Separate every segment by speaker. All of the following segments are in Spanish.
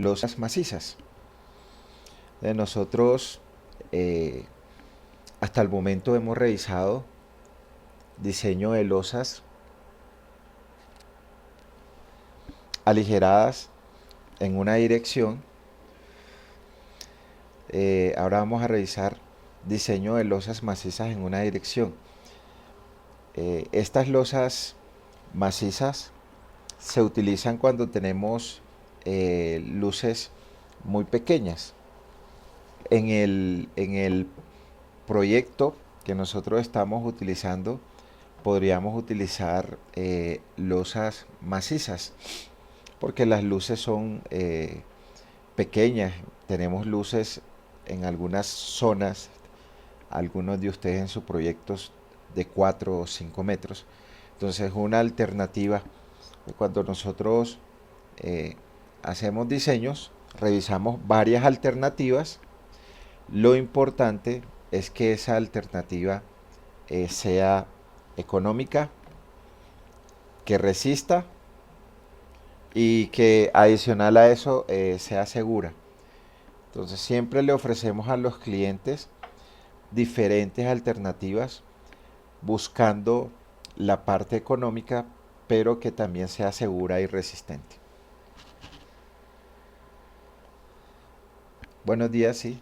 Speaker 1: losas macizas. Nosotros eh, hasta el momento hemos revisado diseño de losas aligeradas en una dirección. Ahora vamos a revisar diseño de losas macizas en una dirección. Estas losas macizas se utilizan cuando tenemos luces muy pequeñas. En el proyecto que nosotros estamos utilizando, podríamos utilizar losas macizas, porque las luces son pequeñas. Tenemos luces en algunas zonas, algunos de ustedes en sus proyectos de 4 o 5 metros. Entonces, una alternativa, cuando nosotros eh, hacemos diseños, revisamos varias alternativas. Lo importante es que esa alternativa sea económica, que resista y que adicional a eso sea segura. Entonces siempre le ofrecemos a los clientes diferentes alternativas buscando la parte económica, pero que también sea segura y resistente. Buenos días, sí.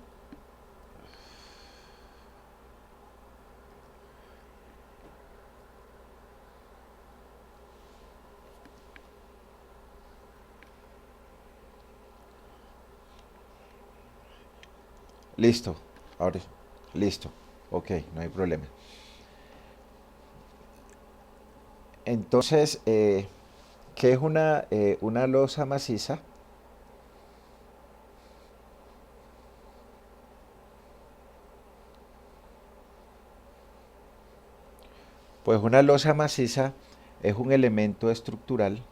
Speaker 1: Listo. Ahora, listo. Ok, no hay problema. Entonces, ¿qué es una losa maciza? Pues una losa maciza es un elemento estructural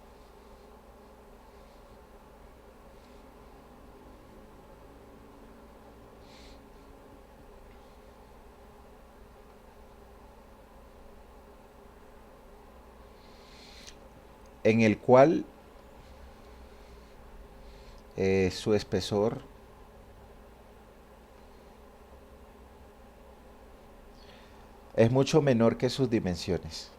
Speaker 1: en el cual su espesor es mucho menor que sus dimensiones.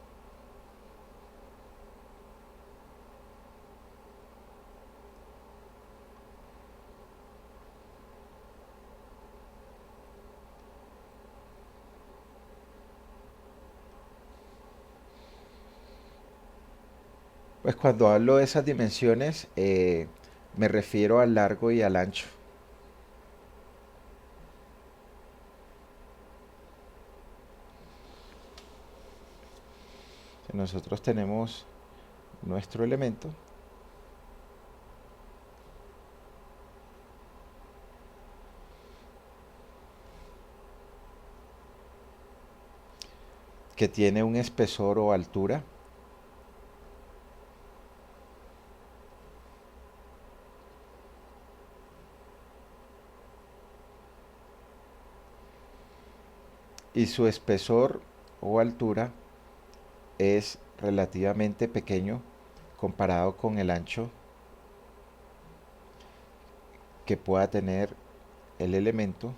Speaker 1: Pues cuando hablo de esas dimensiones, me refiero al largo y al ancho. Nosotros tenemos nuestro elemento que tiene un espesor o altura y su espesor o altura es relativamente pequeño comparado con el ancho que pueda tener el elemento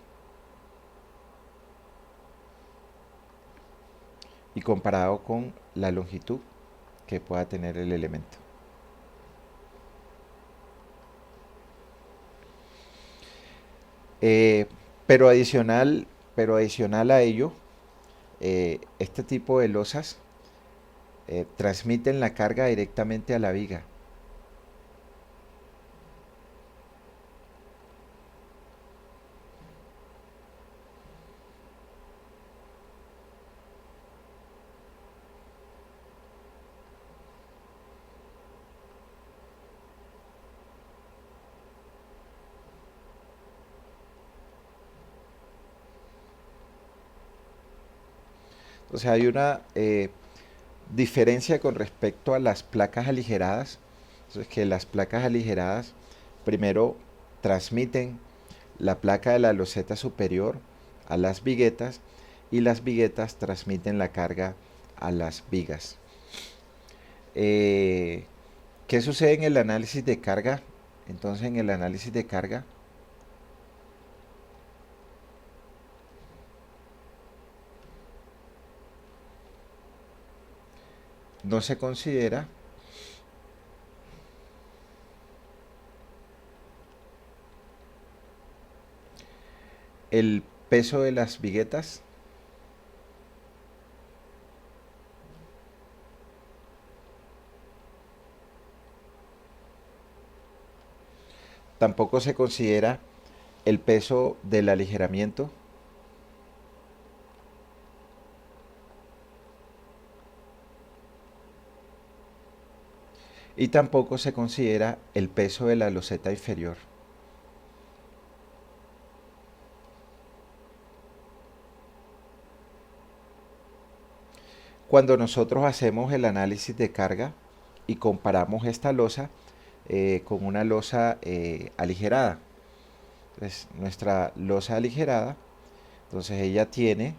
Speaker 1: y comparado con la longitud que pueda tener el elemento. Eh, pero adicional, pero adicional a ello, este tipo de losas transmiten la carga directamente a la viga. O sea, hay una diferencia con respecto a las placas aligeradas. Entonces, que las placas aligeradas primero transmiten la placa de la loseta superior a las viguetas y las viguetas transmiten la carga a las vigas. ¿Qué sucede en el análisis de carga Entonces en el análisis de carga no se considera el peso de las viguetas tampoco se considera el peso del aligeramiento y tampoco se considera el peso de la loseta inferior. Cuando nosotros hacemos el análisis de carga y comparamos esta losa con una losa aligerada, entonces nuestra losa aligerada, entonces ella tiene,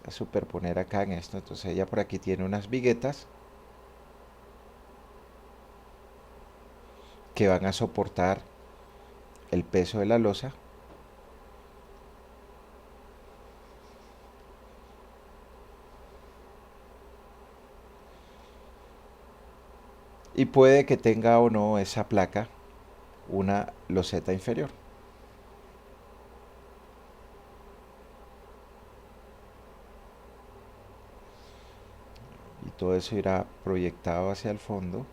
Speaker 1: a superponer acá en esto, entonces ella por aquí tiene unas viguetas que van a soportar el peso de la losa y puede que tenga o no esa placa una loseta inferior. Y todo eso irá proyectado hacia el fondo.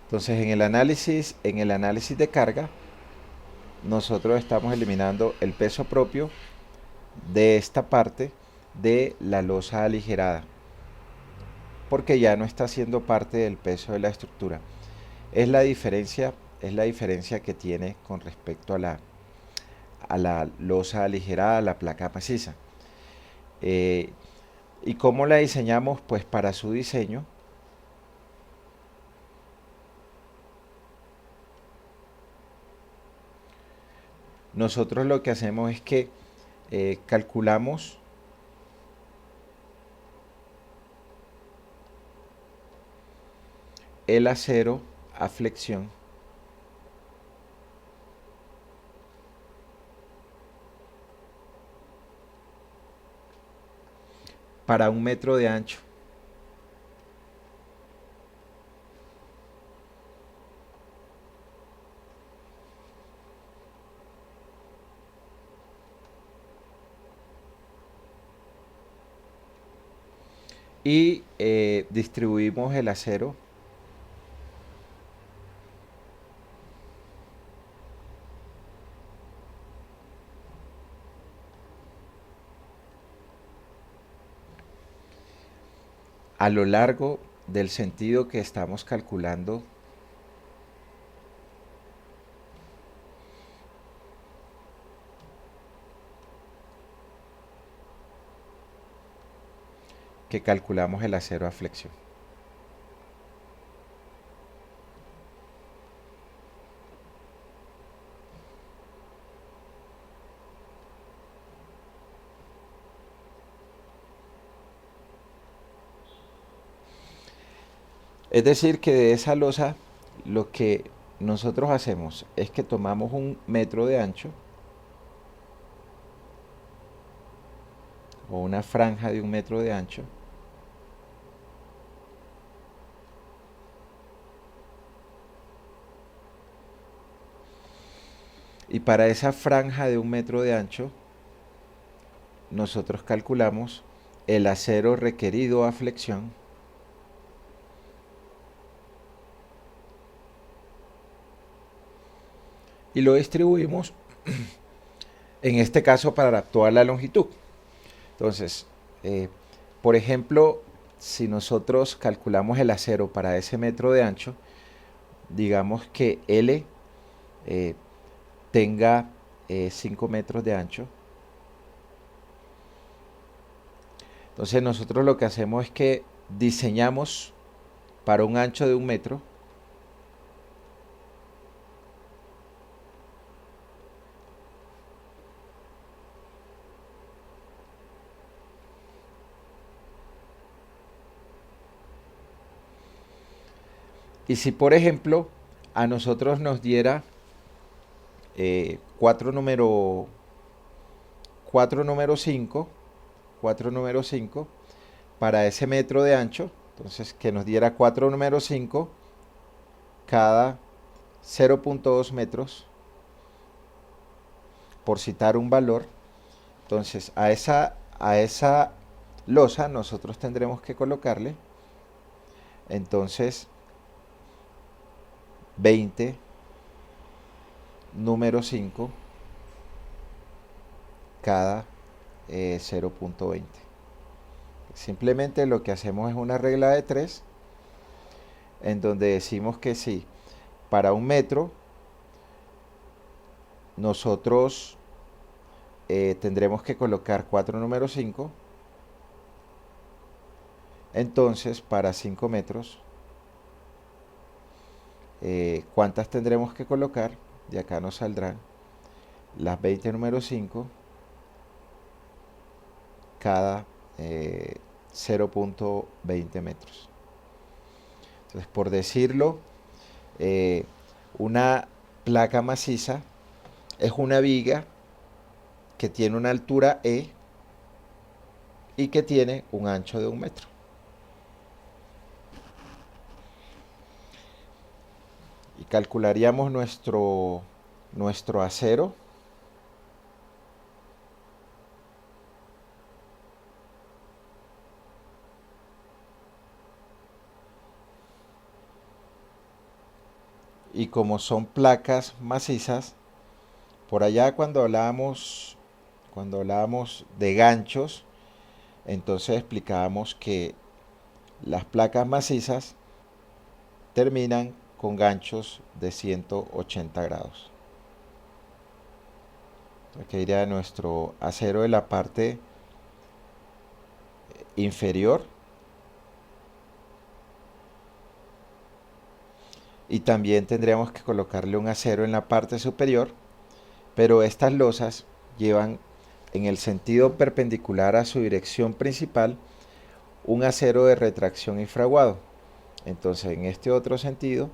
Speaker 1: Entonces en el análisis de carga, nosotros estamos eliminando el peso propio de esta parte de la losa aligerada, porque ya no está siendo parte del peso de la estructura. Es la diferencia que tiene con respecto a la losa aligerada, a la placa maciza. ¿Y cómo la diseñamos? Pues para su diseño, nosotros lo que hacemos es que calculamos el acero a flexión para 1 metro de ancho. Y distribuimos el acero a lo largo del sentido que estamos calculando calculamos el acero a flexión. Es decir, que de esa losa lo que nosotros hacemos es que tomamos 1 metro de ancho o una franja de 1 metro de ancho y para esa franja de 1 metro de ancho nosotros calculamos el acero requerido a flexión y lo distribuimos en este caso para toda la longitud. Entonces, por ejemplo, si nosotros calculamos el acero para ese metro de ancho, digamos que L tenga 5 metros de ancho. Entonces nosotros lo que hacemos es que diseñamos para un ancho de 1 metro, y si por ejemplo a nosotros nos diera 4 número 4 número 5, 4 número 5 para ese metro de ancho, entonces que nos diera 4 número 5 cada 0.2 metros, por citar un valor. Entonces a esa losa nosotros tendremos que colocarle entonces 20 número 5 cada 0.20. Simplemente lo que hacemos es una regla de 3 en donde decimos que si para 1 metro nosotros tendremos que colocar 4 número 5, entonces para 5 metros, ¿cuántas tendremos que colocar? De acá nos saldrán las 20 número 5 cada 0.20 metros. Entonces, por decirlo, una placa maciza es una viga que tiene una altura E y que tiene un ancho de 1 metro. Y calcularíamos nuestro acero. Y como son placas macizas, por allá cuando hablábamos de ganchos, entonces explicábamos que las placas macizas terminan con ganchos de 180 grados. Aquí iría nuestro acero de la parte inferior. Y también tendríamos que colocarle un acero en la parte superior, pero estas losas llevan en el sentido perpendicular a su dirección principal un acero de retracción y fraguado. Entonces, en este otro sentido,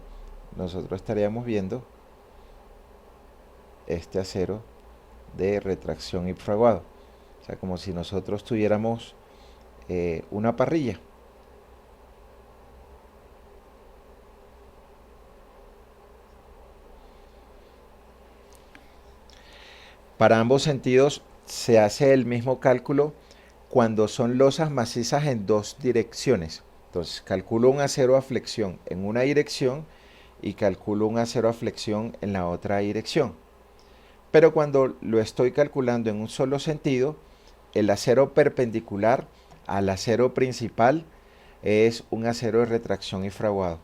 Speaker 1: nosotros estaríamos viendo este acero de retracción y fraguado. O sea, como si nosotros tuviéramos una parrilla. Para ambos sentidos se hace el mismo cálculo cuando son losas macizas en dos direcciones. Entonces, calculo un acero a flexión en una dirección y calculo un acero a flexión en la otra dirección. Pero cuando lo estoy calculando en un solo sentido, el acero perpendicular al acero principal es un acero de retracción y fraguado.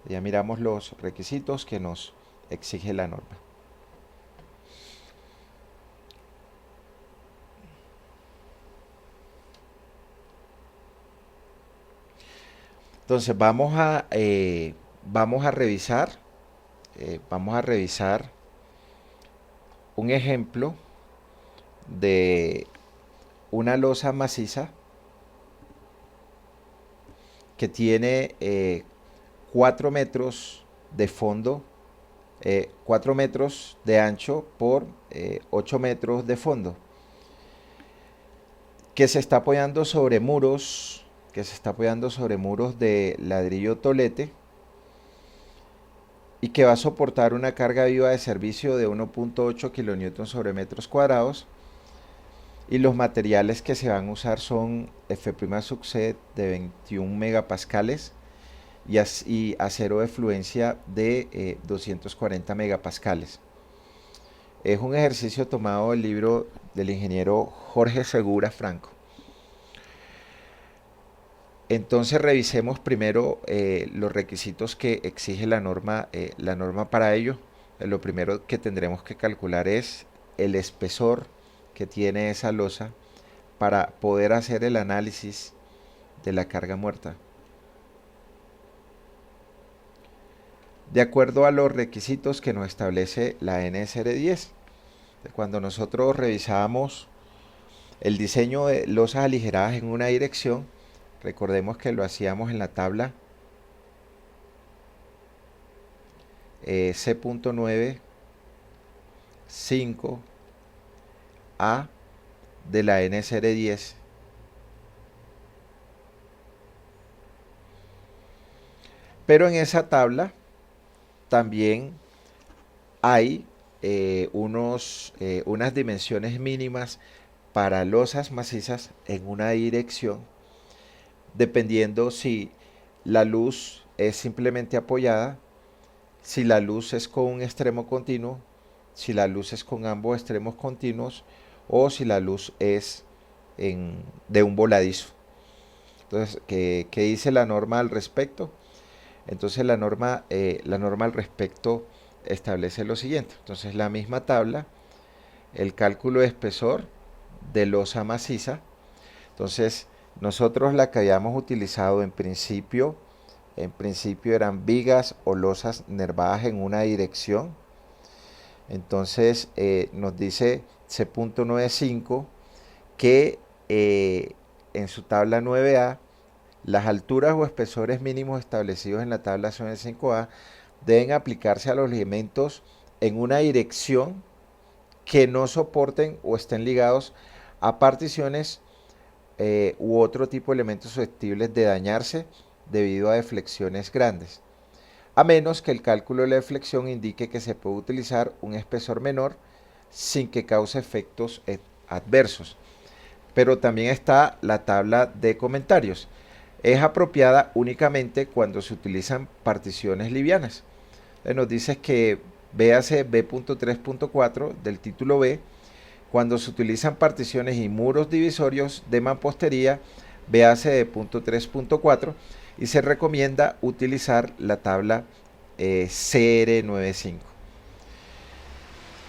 Speaker 1: Ya miramos los requisitos que nos exige la norma. Entonces vamos a revisar un ejemplo de una losa maciza que tiene 4 metros de fondo, 4 metros de ancho por 8 metros de fondo, que se está apoyando sobre muros de ladrillo tolete y que va a soportar una carga viva de servicio de 1.8 kN sobre metros cuadrados. Y los materiales que se van a usar son F'(C) de 21 megapascales y acero de fluencia de 240 megapascales. Es un ejercicio tomado del libro del ingeniero Jorge Segura Franco. Entonces revisemos primero los requisitos que exige la norma para ello. Lo primero que tendremos que calcular es el espesor que tiene esa losa para poder hacer el análisis de la carga muerta. de acuerdo a los requisitos que nos establece la NSR 10. Cuando nosotros revisábamos el diseño de losas aligeradas en una dirección, recordemos que lo hacíamos en la tabla C.9.5A de la NSR 10. Pero en esa tabla también hay unas dimensiones mínimas para losas macizas en una dirección, dependiendo si la luz es simplemente apoyada, si la luz es con un extremo continuo, si la luz es con ambos extremos continuos o si la luz es de un voladizo. Entonces, ¿qué dice la norma al respecto? Entonces la norma al respecto establece lo siguiente. Entonces la misma tabla, el cálculo de espesor de losa maciza. Entonces nosotros la que habíamos utilizado en principio eran vigas o losas nervadas en una dirección. Entonces nos dice C.95 que en su tabla 9A las alturas o espesores mínimos establecidos en la tabla C5A deben aplicarse a los elementos en una dirección que no soporten o estén ligados a particiones u otro tipo de elementos susceptibles de dañarse debido a deflexiones grandes, a menos que el cálculo de la deflexión indique que se puede utilizar un espesor menor sin que cause efectos adversos. Pero también está la tabla de comentarios. Es apropiada únicamente cuando se utilizan particiones livianas. Nos dice que véase B.3.4 del título B, cuando se utilizan particiones y muros divisorios de mampostería, véase de .3.4 y se recomienda utilizar la tabla CR95.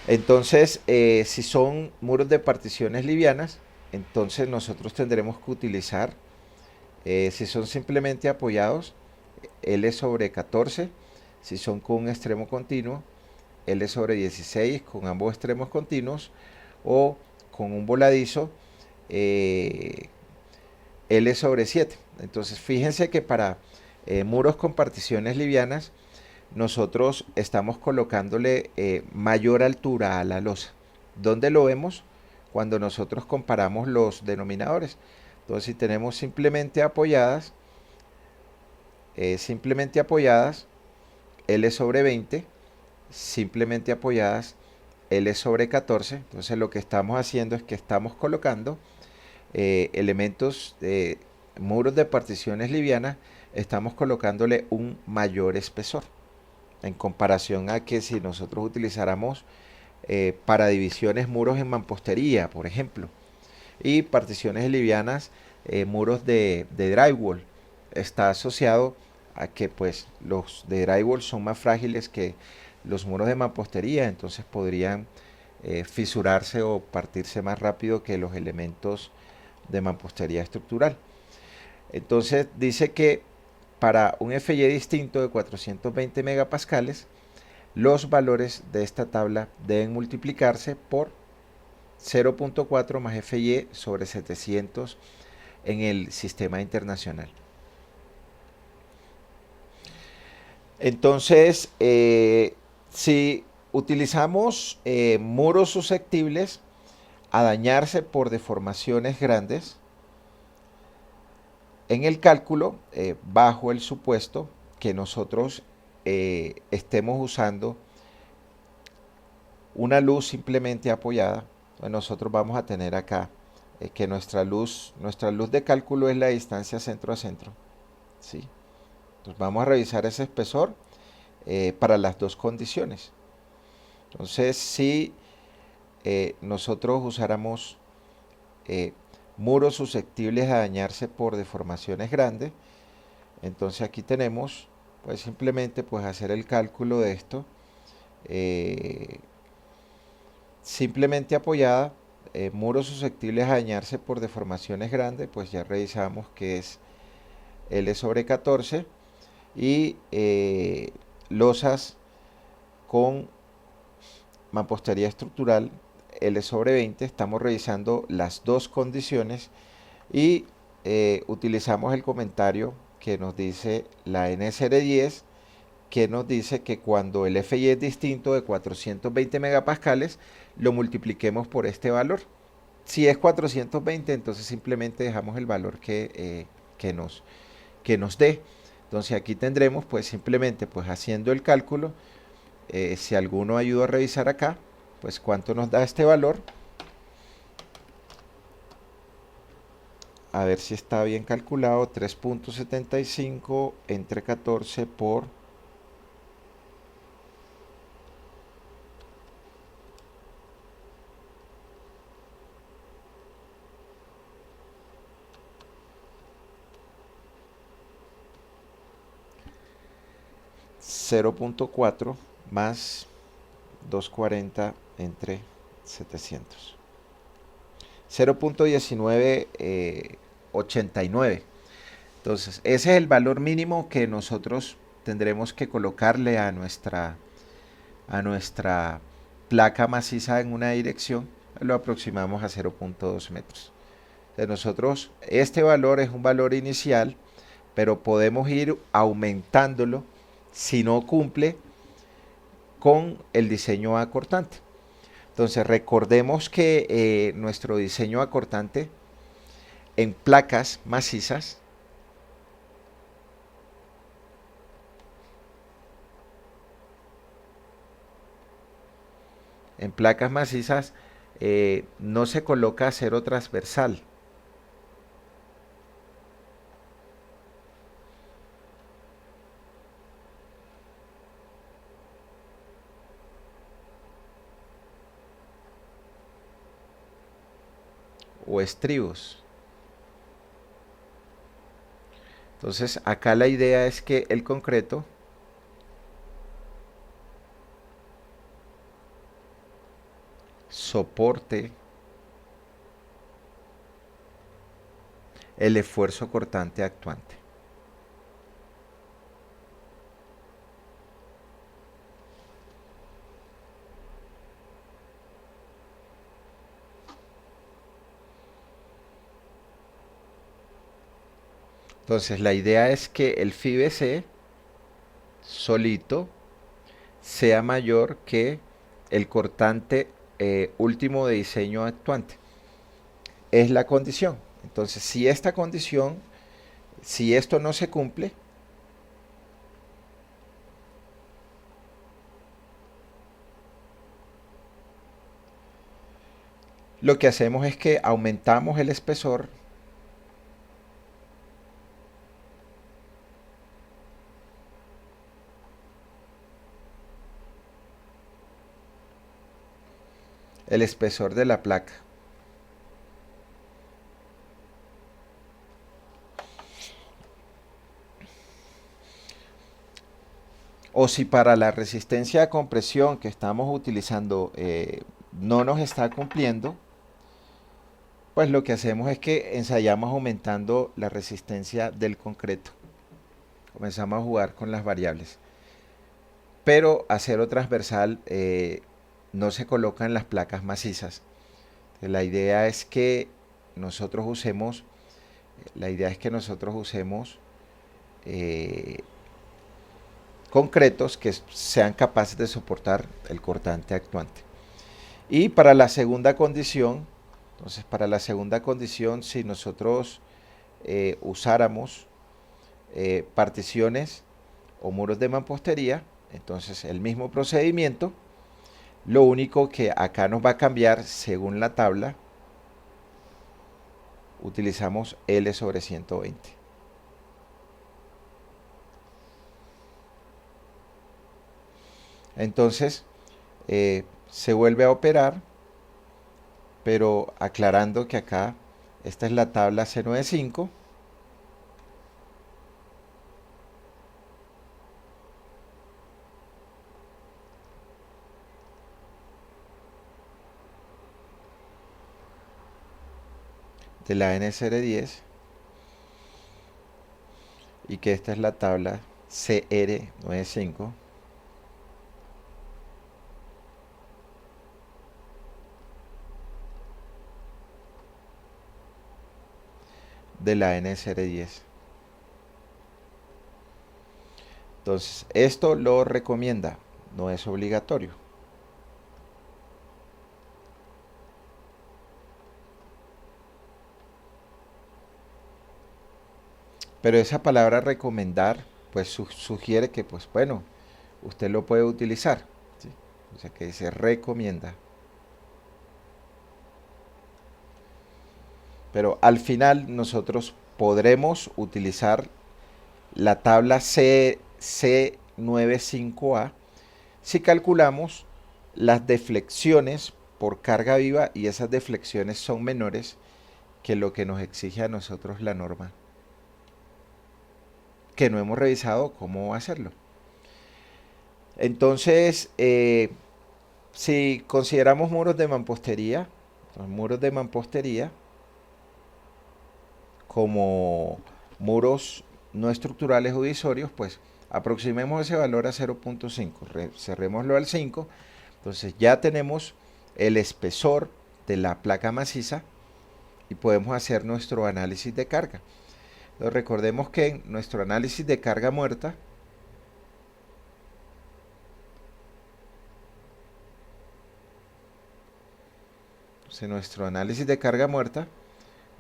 Speaker 1: Entonces, si son muros de particiones livianas, entonces nosotros tendremos que utilizar, si son simplemente apoyados, L sobre 14, si son con un extremo continuo, L sobre 16 con ambos extremos continuos, o con un voladizo, L sobre 7. Entonces fíjense que para muros con particiones livianas, nosotros estamos colocándole mayor altura a la losa. ¿Dónde lo vemos? Cuando nosotros comparamos los denominadores. Entonces si tenemos simplemente apoyadas, L sobre 20, simplemente apoyadas, L sobre 14. Entonces lo que estamos haciendo es que estamos colocando elementos de muros de particiones livianas, estamos colocándole un mayor espesor en comparación a que si nosotros utilizáramos para divisiones muros en mampostería, por ejemplo, y particiones livianas, muros de drywall. Está asociado a que pues los de drywall son más frágiles que los muros de mampostería, entonces podrían fisurarse o partirse más rápido que los elementos de mampostería estructural. Entonces dice que para un FY distinto de 420 megapascales, los valores de esta tabla deben multiplicarse por 0.4 más FY sobre 700 en el sistema internacional. Entonces, si utilizamos muros susceptibles a dañarse por deformaciones grandes, en el cálculo, bajo el supuesto que nosotros estemos usando una luz simplemente apoyada, pues nosotros vamos a tener acá que nuestra luz de cálculo es la distancia centro a centro, ¿sí? Entonces vamos a revisar ese espesor para las dos condiciones. Entonces, si nosotros usáramos muros susceptibles a dañarse por deformaciones grandes, entonces aquí tenemos pues simplemente pues hacer el cálculo de esto, simplemente apoyada, muros susceptibles a dañarse por deformaciones grandes, pues ya revisamos que es L sobre 14 y losas con mampostería estructural L/20. Estamos revisando las dos condiciones y utilizamos el comentario que nos dice la NSR10, que nos dice que cuando el FI es distinto de 420 megapascales, lo multipliquemos por este valor. Si es 420, entonces simplemente dejamos el valor que nos dé. Entonces aquí tendremos pues simplemente pues haciendo el cálculo, si alguno ayuda a revisar acá, pues cuánto nos da este valor. A ver si está bien calculado. 3.75 entre 14 por 0.4 más 240 entre 700. 0.1989. Entonces, ese es el valor mínimo que nosotros tendremos que colocarle a nuestra placa maciza en una dirección. Lo aproximamos a 0.2 metros. De nosotros, este valor es un valor inicial, pero podemos ir aumentándolo si no cumple con el diseño acortante. Entonces recordemos que nuestro diseño acortante en placas macizas no se coloca acero transversal. O estribos. Entonces acá la idea es que el concreto soporte el esfuerzo cortante actuante. Entonces la idea es que el FIBC solito sea mayor que el cortante último de diseño actuante. Es la condición. Entonces, si esta condición, si esto no se cumple, lo que hacemos es que aumentamos el espesor de la placa. O si para la resistencia de compresión que estamos utilizando no nos está cumpliendo, pues lo que hacemos es que ensayamos aumentando la resistencia del concreto. Comenzamos a jugar con las variables. Pero acero transversal no se coloca en las placas macizas. La idea es que nosotros usemos concretos que sean capaces de soportar el cortante actuante. Y para la segunda condición, entonces para la segunda condición, si nosotros usáramos particiones o muros de mampostería, entonces el mismo procedimiento, lo único que acá nos va a cambiar según la tabla, utilizamos L/120. Entonces se vuelve a operar, pero aclarando que acá esta es la tabla C95. De la NSR10 y que esta es la tabla CR95 de la NSR10. Entonces, esto lo recomienda, no es obligatorio. Pero esa palabra recomendar, pues sugiere que, pues bueno, usted lo puede utilizar, ¿sí? O sea que se recomienda. Pero al final nosotros podremos utilizar la tabla C95A si calculamos las deflexiones por carga viva y esas deflexiones son menores que lo que nos exige a nosotros la norma, que no hemos revisado cómo hacerlo. Entonces, si consideramos muros de mampostería, los muros de mampostería como muros no estructurales o divisorios, pues aproximemos ese valor a 0.5, cerrémoslo al 5, entonces ya tenemos el espesor de la placa maciza y podemos hacer nuestro análisis de carga. Entonces recordemos que en nuestro análisis de carga muerta,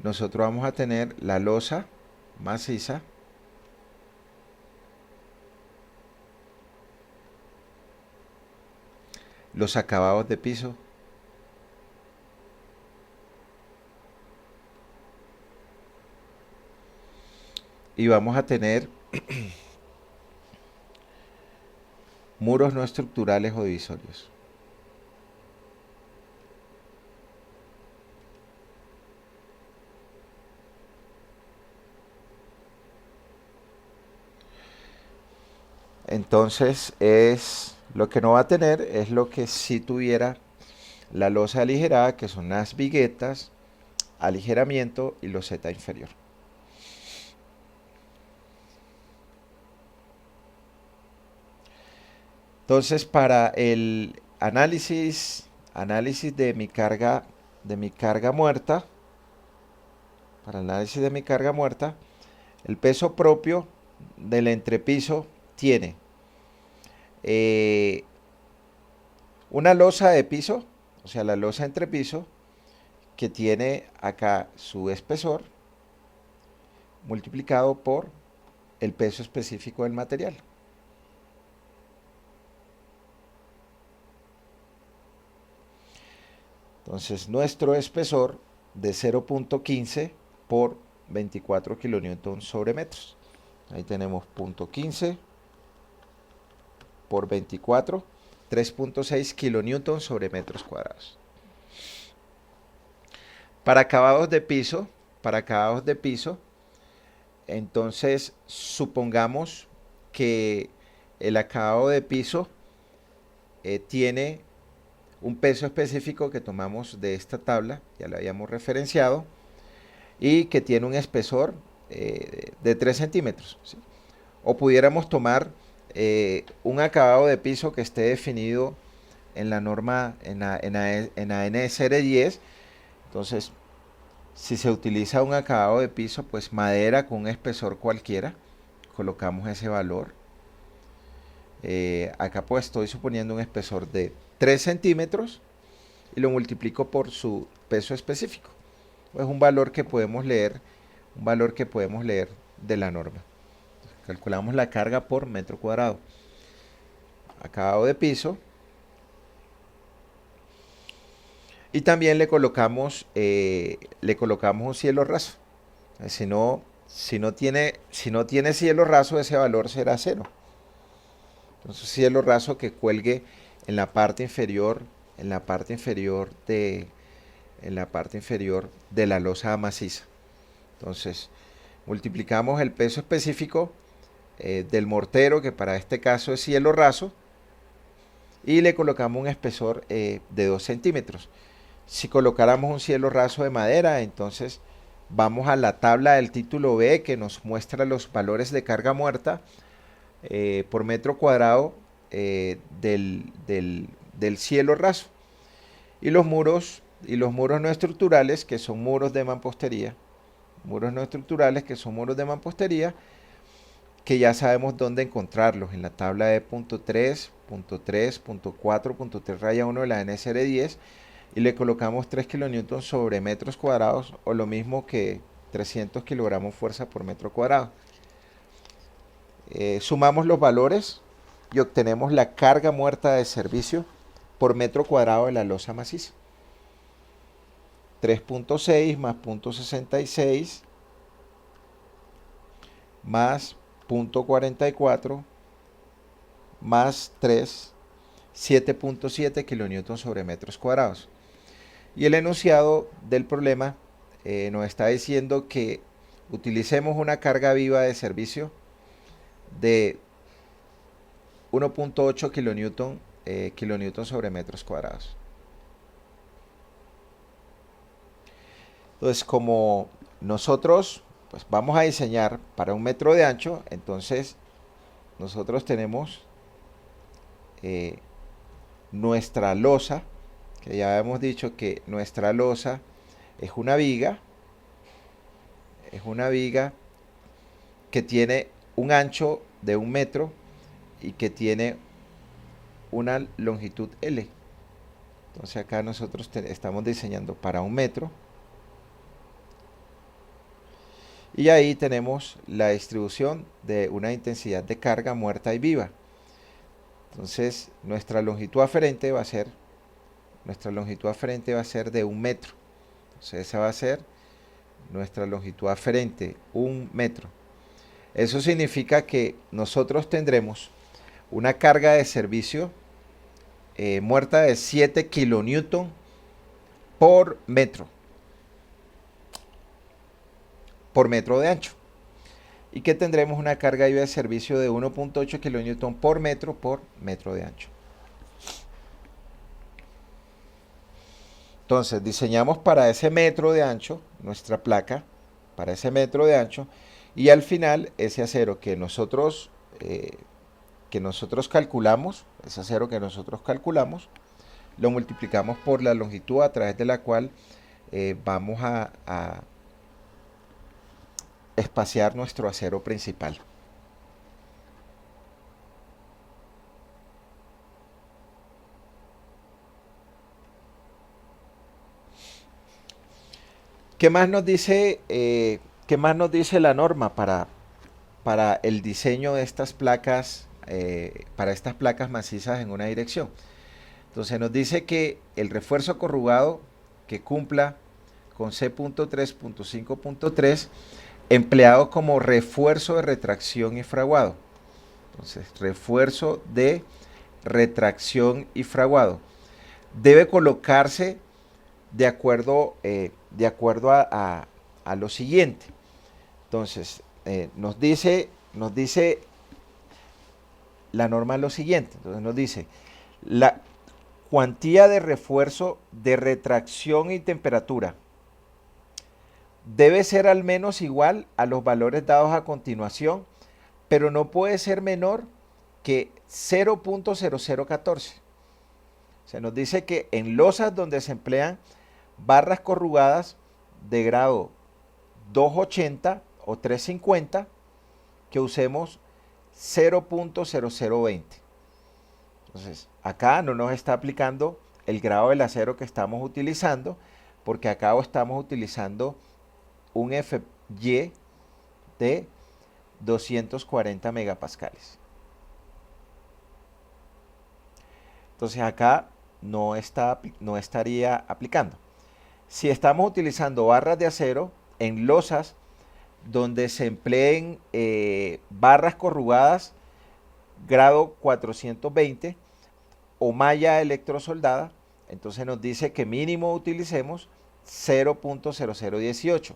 Speaker 1: nosotros vamos a tener la losa maciza, los acabados de piso, y vamos a tener muros no estructurales o divisorios. Entonces lo que no va a tener es lo que si tuviera la losa aligerada, que son las viguetas, aligeramiento y loseta inferior. Entonces, para el análisis de mi carga muerta, el peso propio del entrepiso tiene una losa de piso, o sea, la losa entrepiso, que tiene acá su espesor multiplicado por el peso específico del material. Entonces, nuestro espesor de 0.15 por 24 kilonewton sobre metros. Ahí tenemos 0.15 por 24, 3.6 kilonewton sobre metros cuadrados. Para acabados de piso, entonces supongamos que el acabado de piso tiene un peso específico que tomamos de esta tabla, ya lo habíamos referenciado, y que tiene un espesor de 3 centímetros, ¿sí? O pudiéramos tomar un acabado de piso que esté definido en la norma, en la NSR10. Entonces, si se utiliza un acabado de piso, pues madera con un espesor cualquiera, colocamos ese valor. Acá pues estoy suponiendo un espesor de 3 centímetros y lo multiplico por su peso específico. Es un valor que podemos leer, de la norma. Entonces, calculamos la carga por metro cuadrado. Acabado de piso. Y también le colocamos un cielo raso. Si no tiene cielo raso, ese valor será 0. Entonces, cielo raso que cuelgue en la parte inferior de la losa maciza. Entonces, multiplicamos el peso específico del mortero, que para este caso es cielo raso, y le colocamos un espesor de 2 centímetros. Si colocáramos un cielo raso de madera, entonces vamos a la tabla del título B, que nos muestra los valores de carga muerta por metro cuadrado del cielo raso. Y los muros no estructurales, que son muros de mampostería, muros no estructurales, que son muros de mampostería, que ya sabemos dónde encontrarlos, en la tabla de punto 3, punto 3, punto 4, punto 3 raya 1 de la NSR 10, y le colocamos 3 kilonewtons sobre metros cuadrados, o lo mismo que 300 kilogramos fuerza por metro cuadrado. Sumamos los valores y obtenemos la carga muerta de servicio por metro cuadrado de la losa maciza. 3.6 más 0.66 más 0.44 más 3, 7.7 kilonewtons sobre metros cuadrados. Y el enunciado del problema nos está diciendo que utilicemos una carga viva de servicio de 1.8 kilonewton sobre metros cuadrados. Entonces, como nosotros pues vamos a diseñar para 1 metro de ancho, entonces nosotros tenemos nuestra losa, que ya hemos dicho que nuestra losa es una viga que tiene un ancho de 1 metro y que tiene una longitud L. Entonces acá nosotros estamos diseñando para 1 metro. Y ahí tenemos la distribución de una intensidad de carga muerta y viva. Entonces nuestra longitud aferente va a ser de 1 metro. Entonces esa va a ser nuestra longitud aferente, 1 metro. Eso significa que nosotros tendremos una carga de servicio muerta de 7 kilonewton por metro de ancho, y que tendremos una carga viva de servicio de 1.8 kilonewton por metro de ancho. Entonces diseñamos para ese metro de ancho nuestra placa, para ese metro de ancho, y al final ese acero que nosotros calculamos, lo multiplicamos por la longitud a través de la cual vamos a espaciar nuestro acero principal. ¿Qué más nos dice la norma para el diseño de estas placas, para estas placas macizas en una dirección? Entonces nos dice que el refuerzo corrugado que cumpla con C.3.5.3 empleado como refuerzo de retracción y fraguado. Entonces, refuerzo de retracción y fraguado debe colocarse de acuerdo a lo siguiente. Entonces, nos dice la norma lo siguiente. Entonces nos dice, la cuantía de refuerzo de retracción y temperatura debe ser al menos igual a los valores dados a continuación, pero no puede ser menor que 0.0014. Se nos dice que en losas donde se emplean barras corrugadas de grado 280 o 350, que usemos 0.0020. Entonces, acá no nos está aplicando el grado del acero que estamos utilizando, porque acá estamos utilizando un FY de 240 megapascales. Entonces acá no estaría aplicando. Si estamos utilizando barras de acero en losas donde se empleen barras corrugadas grado 420 o malla electrosoldada, entonces nos dice que mínimo utilicemos 0.0018.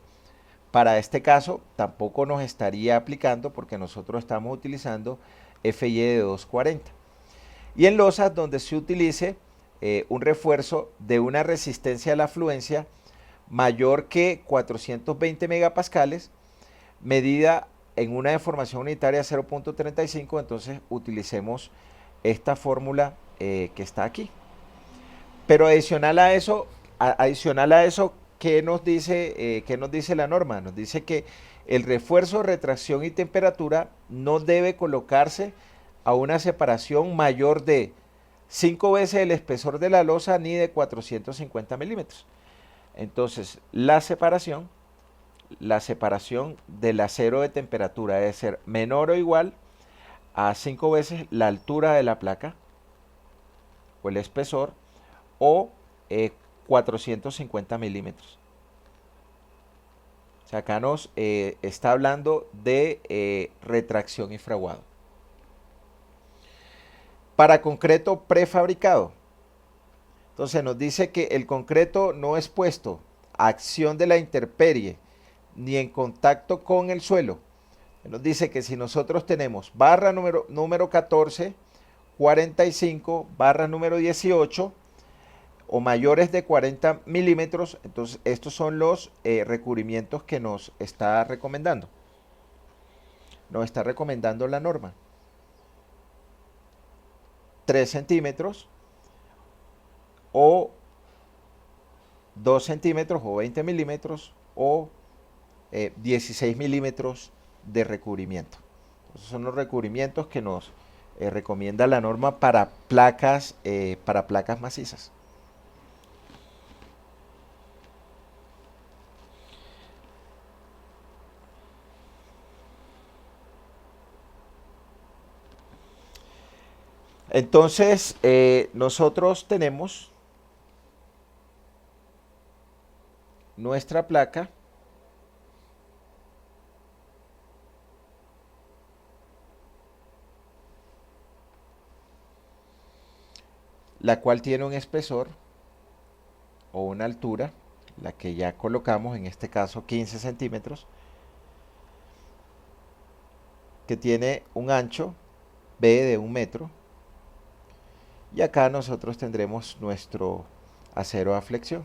Speaker 1: Para este caso tampoco nos estaría aplicando porque nosotros estamos utilizando FY de 240. Y en losas donde se utilice un refuerzo de una resistencia a la afluencia mayor que 420 megapascales, medida en una deformación unitaria 0.35, entonces utilicemos esta fórmula que está aquí. Pero adicional a eso, qué nos dice la norma? Nos dice que el refuerzo, retracción y temperatura no debe colocarse a una separación mayor de 5 veces el espesor de la losa ni de 450 milímetros. Entonces, la separación del acero de temperatura debe ser menor o igual a 5 veces la altura de la placa o el espesor o 450 milímetros. O sea, acá nos está hablando de retracción y fraguado. Para concreto prefabricado, entonces nos dice que el concreto no es puesto a acción de la intemperie ni en contacto con el suelo. Nos dice que si nosotros tenemos barra número 14, 45, barra número 18 o mayores de 40 milímetros, entonces estos son los recubrimientos que nos está recomendando. Nos está recomendando la norma. 3 centímetros o 2 centímetros o 20 milímetros o 16 milímetros de recubrimiento. Esos son los recubrimientos que nos recomienda la norma para placas macizas. Entonces, nosotros tenemos nuestra placa la cual tiene un espesor o una altura, la que ya colocamos, en este caso 15 centímetros, que tiene un ancho B de 1 metro, y acá nosotros tendremos nuestro acero a flexión.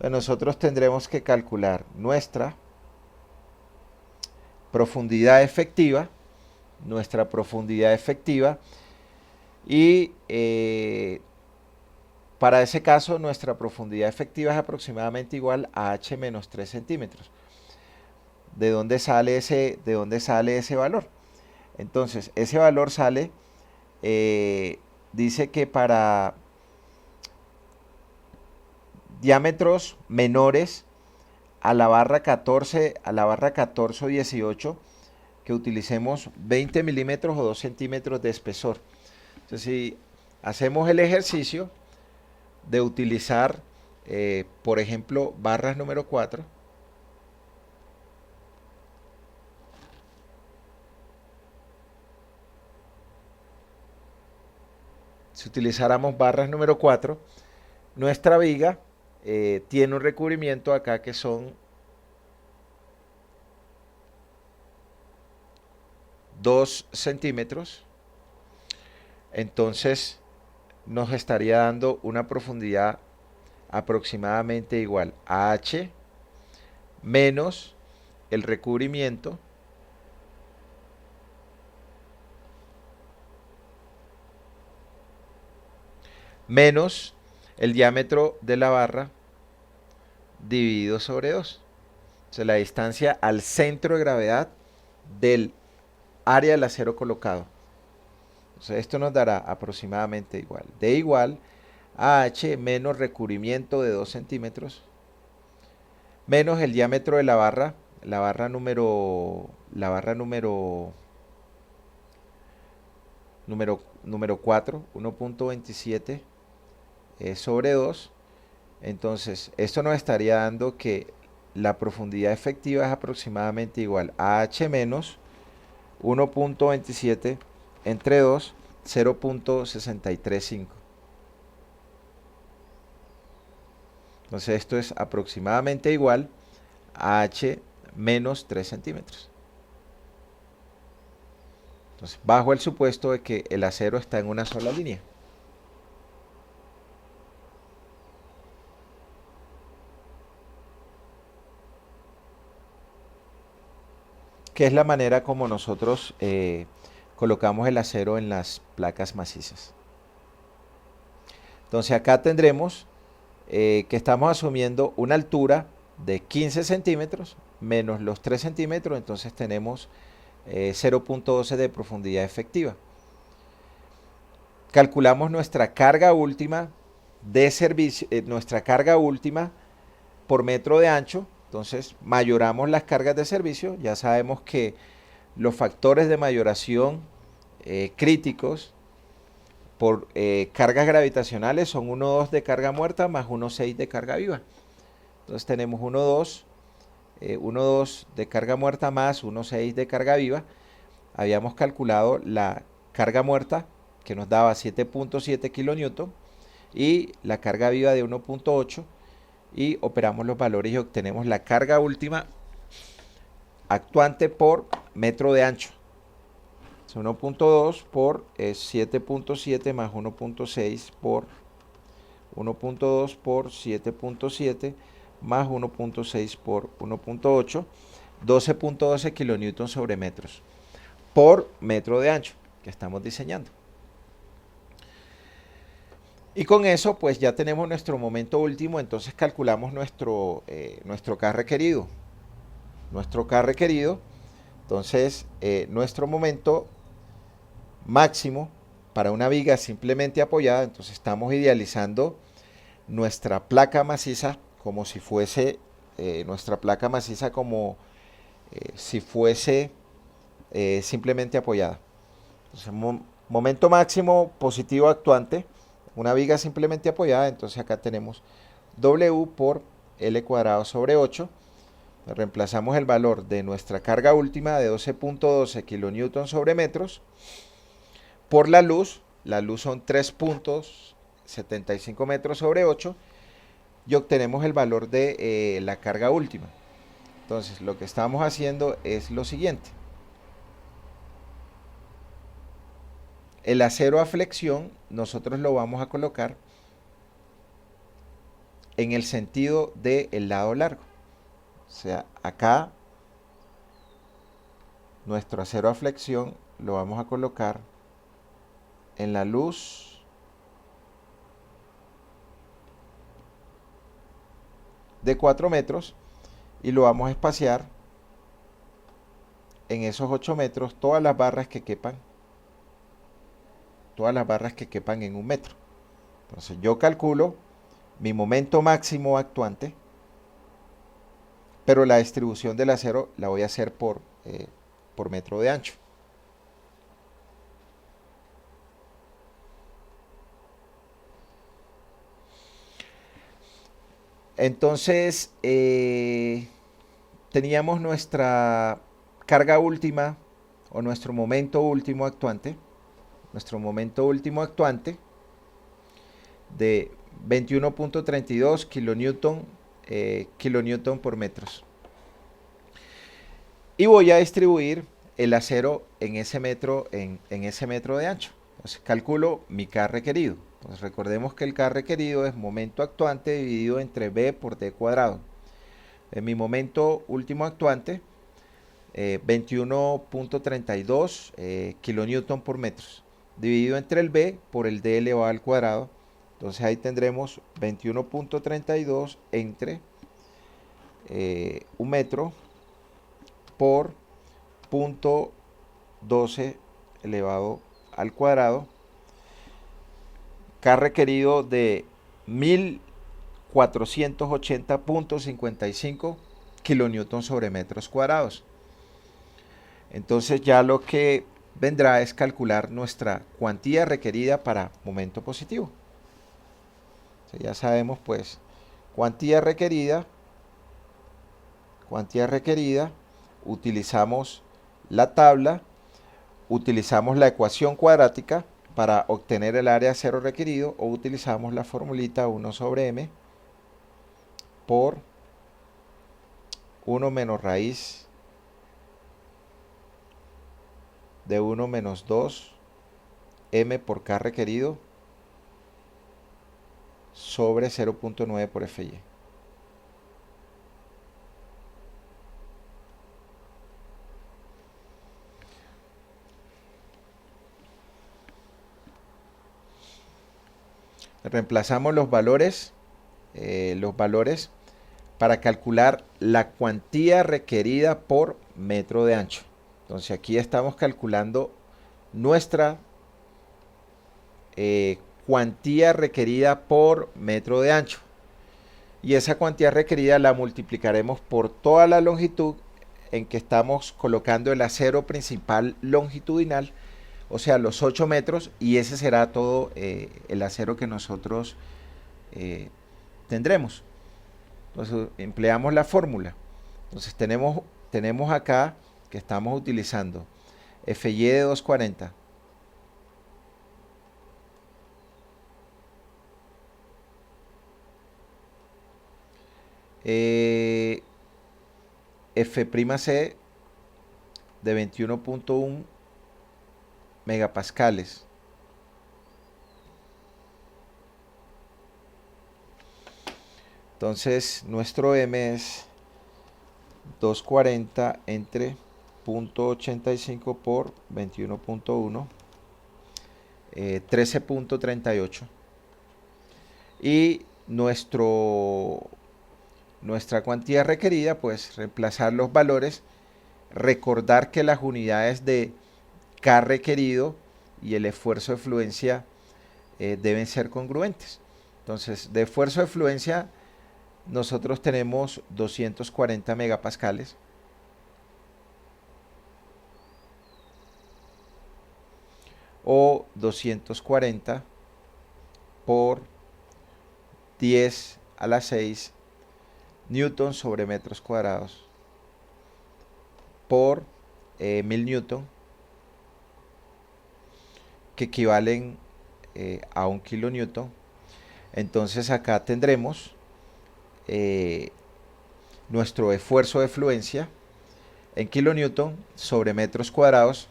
Speaker 1: Nosotros tendremos que calcular nuestra profundidad efectiva, y para ese caso nuestra profundidad efectiva es aproximadamente igual a h menos 3 centímetros. ¿De dónde sale ese valor? Entonces, ese valor sale, dice que para diámetros menores a la barra 14 o 18, que utilicemos 20 milímetros o 2 centímetros de espesor. Entonces, si hacemos el ejercicio de utilizar, por ejemplo, barras número 4, si utilizáramos barras número 4, nuestra viga tiene un recubrimiento acá que son 2 centímetros. Entonces nos estaría dando una profundidad aproximadamente igual a h menos el recubrimiento menos el diámetro de la barra dividido sobre 2. O sea, la distancia al centro de gravedad del área del acero colocado. Entonces esto nos dará aproximadamente igual. De igual a h menos recubrimiento de 2 centímetros menos el diámetro de la barra número 4, 1.27 sobre 2. Entonces, esto nos estaría dando que la profundidad efectiva es aproximadamente igual a h menos 1.27 entre 2, 0.635. Entonces, esto es aproximadamente igual a h menos 3 centímetros. Entonces, bajo el supuesto de que el acero está en una sola línea. que es la manera como nosotros colocamos el acero en las placas macizas. Entonces acá tendremos que estamos asumiendo una altura de 15 centímetros menos los 3 centímetros, entonces tenemos 0.12 de profundidad efectiva. Calculamos nuestra carga última de servicio, nuestra carga última por metro de ancho, entonces mayoramos las cargas de servicio, ya sabemos que los factores de mayoración críticos por cargas gravitacionales son 1,2 de carga muerta más 1,6 de carga viva. Entonces tenemos 1,2 de carga muerta más 1,6 de carga viva. Habíamos calculado la carga muerta que nos daba 7.7 kilonewton y la carga viva de 1.8 y operamos los valores y obtenemos la carga última actuante por metro de ancho. 1.2 por 7.7 más 1.6 por 1.2 por 7.7 más 1.6 por 1.8, 12.12 kilonewton sobre metros por metro de ancho que estamos diseñando. Y con eso pues ya tenemos nuestro momento último, entonces calculamos nuestro K requerido. Nuestro K requerido, entonces nuestro momento máximo para una viga simplemente apoyada, entonces estamos idealizando nuestra placa maciza como si fuese si fuese simplemente apoyada. Entonces, momento máximo positivo actuante, una viga simplemente apoyada, entonces acá tenemos W por L cuadrado sobre 8. Reemplazamos el valor de nuestra carga última de 12.12 kilonewton sobre metros por la luz son 3.75 metros sobre 8 y obtenemos el valor de la carga última. Entonces lo que estamos haciendo es lo siguiente. El acero a flexión nosotros lo vamos a colocar en el sentido del lado largo. O sea, acá nuestro acero a flexión lo vamos a colocar en la luz de 4 metros y lo vamos a espaciar en esos 8 metros todas las barras que quepan en 1 metro. Entonces yo calculo mi momento máximo actuante, pero la distribución del acero la voy a hacer por metro de ancho. Entonces teníamos nuestra carga última o nuestro momento último actuante de 21.32 kilonewton por metros. Y voy a distribuir el acero en ese metro de ancho. Entonces calculo mi K requerido. Entonces recordemos que el K requerido es momento actuante dividido entre B por D cuadrado. En mi momento último actuante, 21.32 kilonewton por metros, dividido entre el B por el D elevado al cuadrado. Entonces ahí tendremos 21.32 entre 1 metro por 0.12 elevado al cuadrado. K requerido de 1480.55 kilonewton sobre metros cuadrados. Entonces ya lo que vendrá es calcular nuestra cuantía requerida para momento positivo. Entonces ya sabemos pues cuantía requerida, utilizamos la tabla, utilizamos la ecuación cuadrática para obtener el área cero requerido o utilizamos la formulita 1 sobre m por 1 menos raíz de 1 menos 2 m por K requerido sobre 0.9 por FY. reemplazamos los valores para calcular la cuantía requerida por metro de ancho. Entonces aquí estamos calculando nuestra cuantía requerida por metro de ancho. Y esa cuantía requerida la multiplicaremos por toda la longitud en que estamos colocando el acero principal longitudinal, o sea, los 8 metros, y ese será todo el acero que nosotros tendremos. Entonces empleamos la fórmula. Entonces tenemos acá que estamos utilizando FY de 240 F'C de 21.1 megapascales. Entonces nuestro M es 240 entre 0.85 por 21.1, 13.38. Y nuestra cuantía requerida, pues reemplazar los valores, recordar que las unidades de K requerido y el esfuerzo de fluencia deben ser congruentes. Entonces, de esfuerzo de fluencia nosotros tenemos 240 megapascales. O 240 por 10 a la 6 newton sobre metros cuadrados por 1000 newton, que equivalen a 1 kilonewton. Entonces acá tendremos nuestro esfuerzo de fluencia en kilonewton sobre metros cuadrados,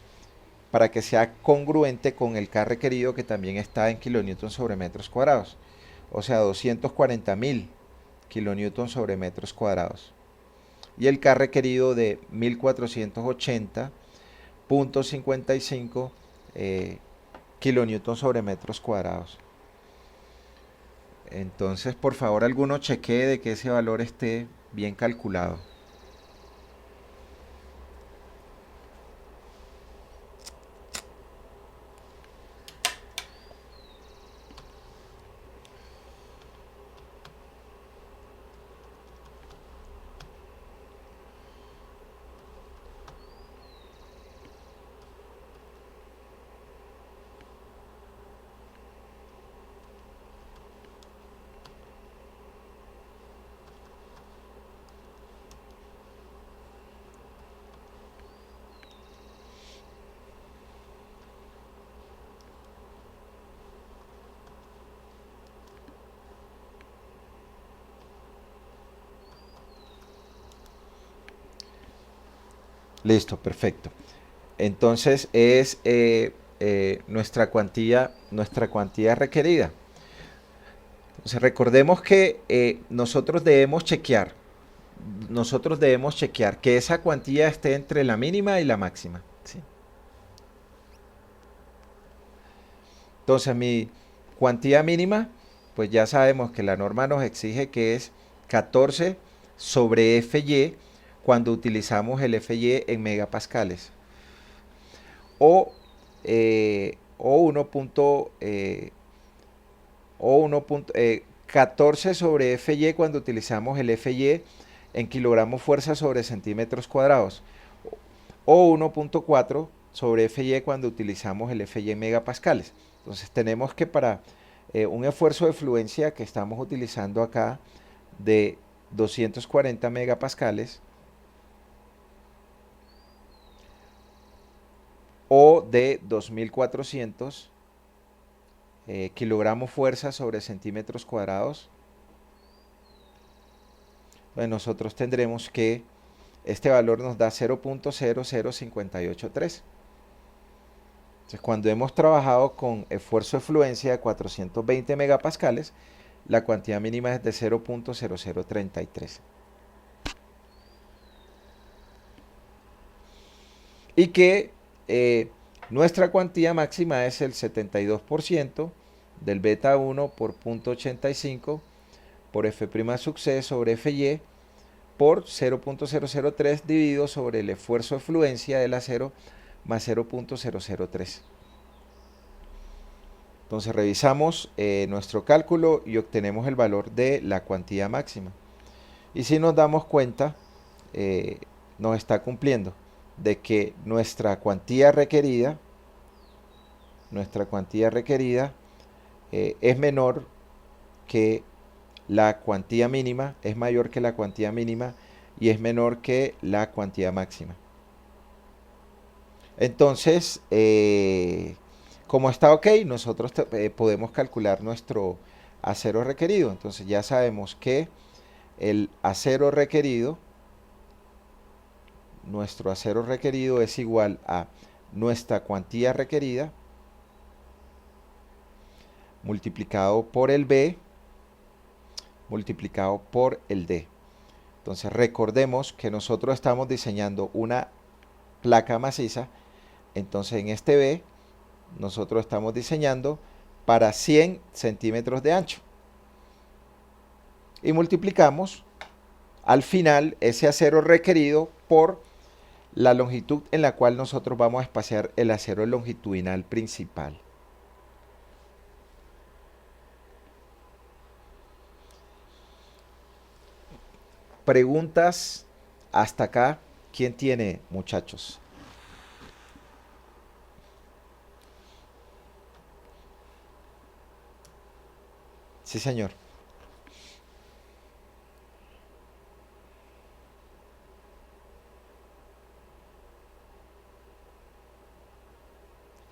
Speaker 1: para que sea congruente con el K requerido, que también está en kilonewton sobre metros cuadrados, o sea 240.000 kilonewton sobre metros cuadrados, y el K requerido de 1480.55 kilonewton sobre metros cuadrados. Entonces, por favor, alguno chequee de que ese valor esté bien calculado. Listo, perfecto. Entonces es nuestra cuantía requerida. Entonces recordemos que nosotros debemos chequear que esa cuantía esté entre la mínima y la máxima, ¿sí? Entonces mi cuantía mínima, pues ya sabemos que la norma nos exige que es 14 sobre FY, cuando utilizamos el FY en megapascales, o 14 sobre FY cuando utilizamos el FY en kilogramos fuerza sobre centímetros cuadrados, o 1.4 sobre FY cuando utilizamos el FY en megapascales. Entonces tenemos que para un esfuerzo de fluencia que estamos utilizando acá de 240 megapascales, o de 2400 kilogramos fuerza sobre centímetros cuadrados, pues nosotros tendremos que este valor nos da 0.00583. Entonces, cuando hemos trabajado con esfuerzo de fluencia de 420 megapascales, la cuantía mínima es de 0.0033. Y que nuestra cuantía máxima es el 72% del beta 1 por 0.85 por F' sub C sobre Fy por 0.003 dividido sobre el esfuerzo de fluencia del acero más 0.003. Entonces revisamos nuestro cálculo y obtenemos el valor de la cuantía máxima. Y si nos damos cuenta, nos está cumpliendo de que nuestra cuantía requerida es menor que la cuantía mínima, es mayor que la cuantía mínima y es menor que la cuantía máxima. Entonces, como está ok, nosotros podemos calcular nuestro acero requerido. Entonces ya sabemos que el acero requerido, nuestro acero requerido es igual a nuestra cuantía requerida multiplicado por el B multiplicado por el D. Entonces recordemos que nosotros estamos diseñando una placa maciza. Entonces en este B nosotros estamos diseñando para 100 centímetros de ancho. Y multiplicamos al final ese acero requerido por la longitud en la cual nosotros vamos a espaciar el acero longitudinal principal. Preguntas hasta acá. ¿Quién tiene, muchachos? Sí, señor.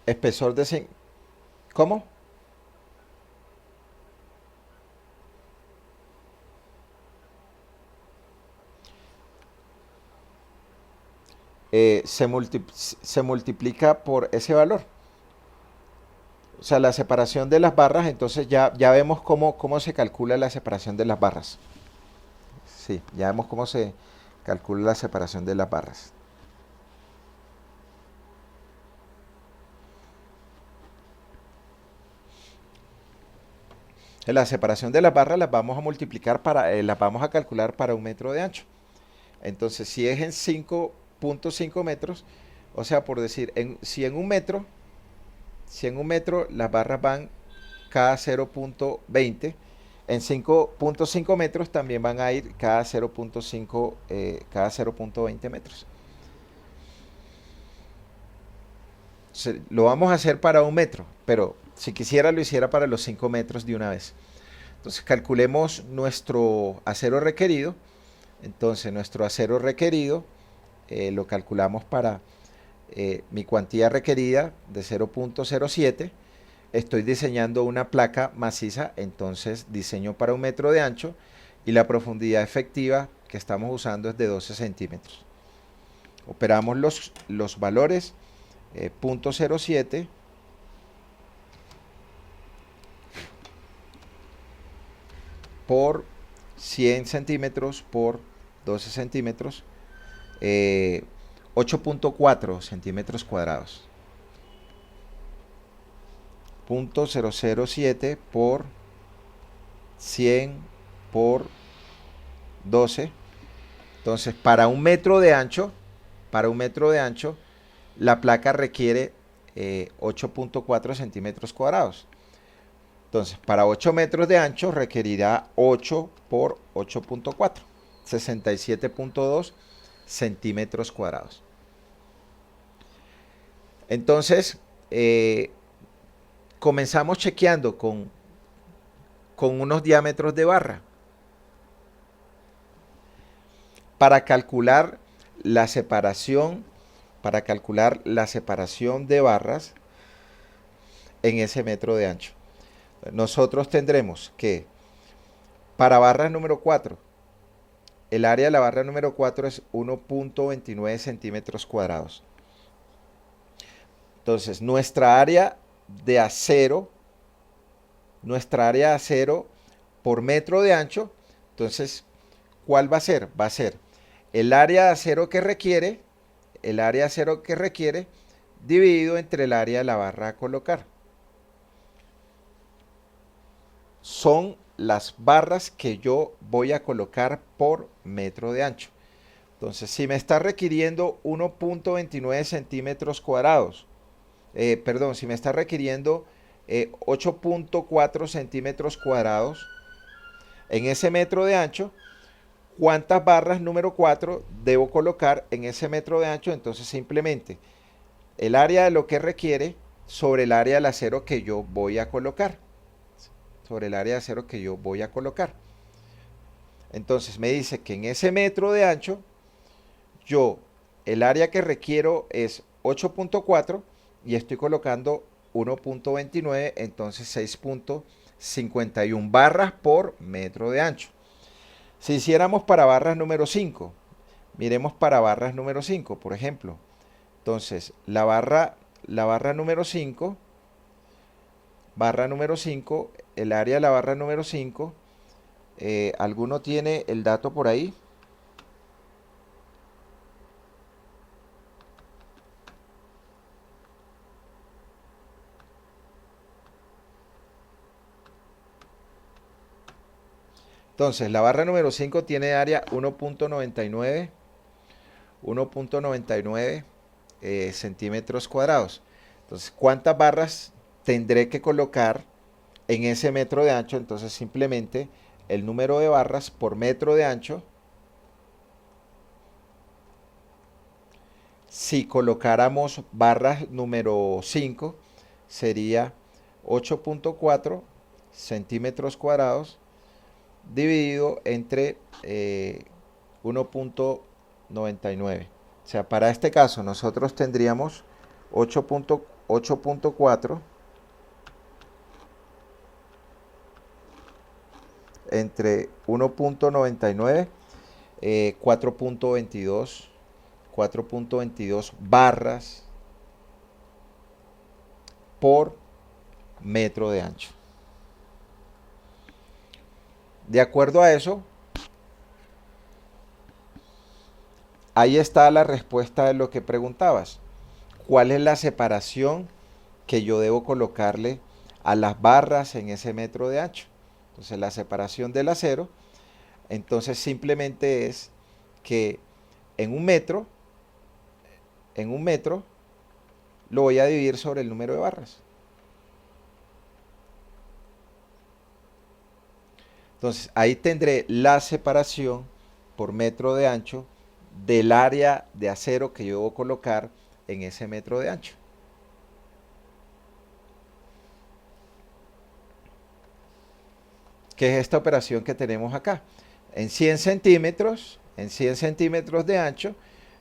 Speaker 1: Espesor de 5. ¿Cómo? Se multiplica por ese valor. O sea, la separación de las barras, entonces ya vemos cómo se calcula la separación de las barras. Sí, ya vemos cómo se calcula la separación de las barras. La separación de las barras las vamos a multiplicar las vamos a calcular para 1 metro de ancho. Entonces, si es en 5.5 metros, o sea, por decir, si en un metro las barras van cada 0.20, en 5.5 metros también van a ir cada 0.5, cada 0.20 metros. Lo vamos a hacer para 1 metro, pero si quisiera lo hiciera para los 5 metros de una vez. Entonces calculemos nuestro acero requerido. Entonces nuestro acero requerido lo calculamos para mi cuantía requerida de 0.07. Estoy diseñando una placa maciza, entonces diseño para 1 metro de ancho y la profundidad efectiva que estamos usando es de 12 centímetros. Operamos los valores 0.07 por 100 centímetros por 12 centímetros, 8.4 centímetros cuadrados. 0.007 por 100 por 12. Entonces, para 1 metro de ancho, la placa requiere 8.4 centímetros cuadrados. Entonces, para 8 metros de ancho requerirá 8 por 8.4, 67.2 centímetros cuadrados. Entonces, comenzamos chequeando con unos diámetros de barra para calcular la separación de barras en ese metro de ancho. Nosotros tendremos que para barra número 4, el área de la barra número 4 es 1.29 centímetros cuadrados. Entonces, nuestra área de acero por metro de ancho, entonces, ¿cuál va a ser? Va a ser el área de acero que requiere, dividido entre el área de la barra a colocar. son las barras que yo voy a colocar por metro de ancho. Entonces, si me está requiriendo 1.29 centímetros cuadrados, perdón, si me está requiriendo 8.4 centímetros cuadrados en ese metro de ancho, ¿cuántas barras número 4 debo colocar en ese metro de ancho? Entonces, simplemente el área de lo que requiere sobre el área del acero que yo voy a colocar. Sobre el área de acero que yo voy a colocar. Entonces me dice que en ese metro de ancho, yo, el área que requiero es 8.4 y estoy colocando 1.29, entonces 6.51 barras por metro de ancho. Si hiciéramos para barras número 5, miremos para barras número 5, por ejemplo. Entonces, la barra número 5, el área de la barra número 5, ¿alguno tiene el dato por ahí? Entonces, la barra número 5 tiene área 1.99 centímetros cuadrados. Entonces, ¿cuántas barras tendré que colocar en ese metro de ancho? Entonces, simplemente el número de barras por metro de ancho, si colocáramos barras número 5, sería 8.4 centímetros cuadrados dividido entre 1.99. O sea, para este caso nosotros tendríamos 8.4 entre 1.99, 4.22 barras por metro de ancho. De acuerdo a eso, ahí está la respuesta de lo que preguntabas. ¿Cuál es la separación que yo debo colocarle a las barras en ese metro de ancho? Entonces, la separación del acero, entonces simplemente es que en un metro, lo voy a dividir sobre el número de barras. Entonces, ahí tendré la separación por metro de ancho del área de acero que yo debo colocar en ese metro de ancho. ¿Qué es esta operación que tenemos acá? En 100 centímetros de ancho,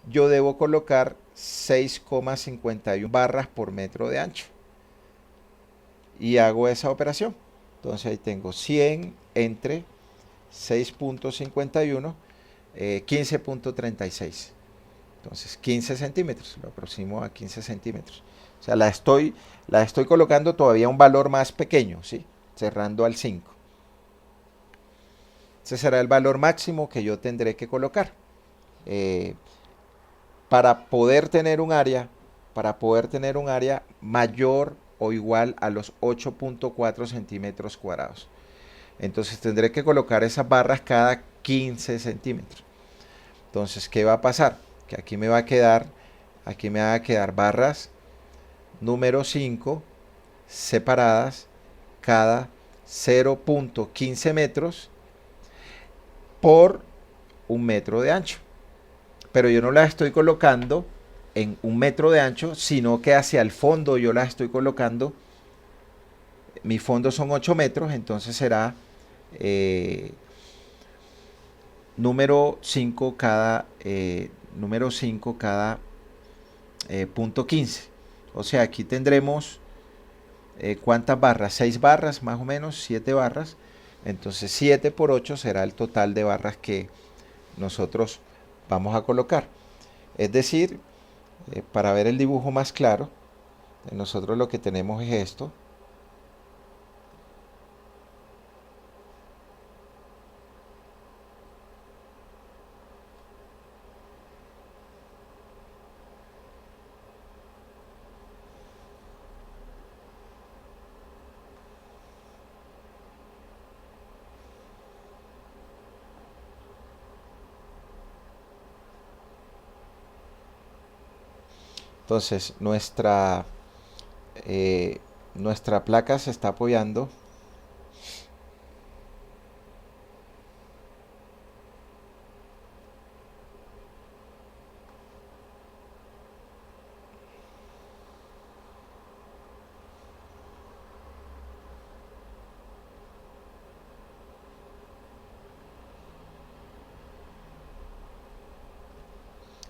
Speaker 1: yo debo colocar 6,51 barras por metro de ancho. Y hago esa operación. Entonces ahí tengo 100 entre 6.51, 15.36. Entonces 15 centímetros, lo aproximo a 15 centímetros. O sea, la estoy colocando todavía un valor más pequeño, ¿sí? Cerrando al 5. Ese será el valor máximo que yo tendré que colocar. Eh, para poder tener un área, mayor o igual a los 8.4 centímetros cuadrados. Entonces tendré que colocar esas barras cada 15 centímetros. Entonces, ¿qué va a pasar? Que aquí me van a quedar barras número 5 separadas cada 0.15 metros por un metro de ancho. Pero yo no las estoy colocando en un metro de ancho, sino que hacia el fondo yo las estoy colocando. Mi fondo son 8 metros, entonces será número 5 cada punto 15. O sea, aquí tendremos ¿cuántas barras? 6 barras más o menos, 7 barras. Entonces 7 por 8 será el total de barras que nosotros vamos a colocar. Es decir, para ver el dibujo más claro, nosotros lo que tenemos es esto. Entonces eh, nuestra placa se está apoyando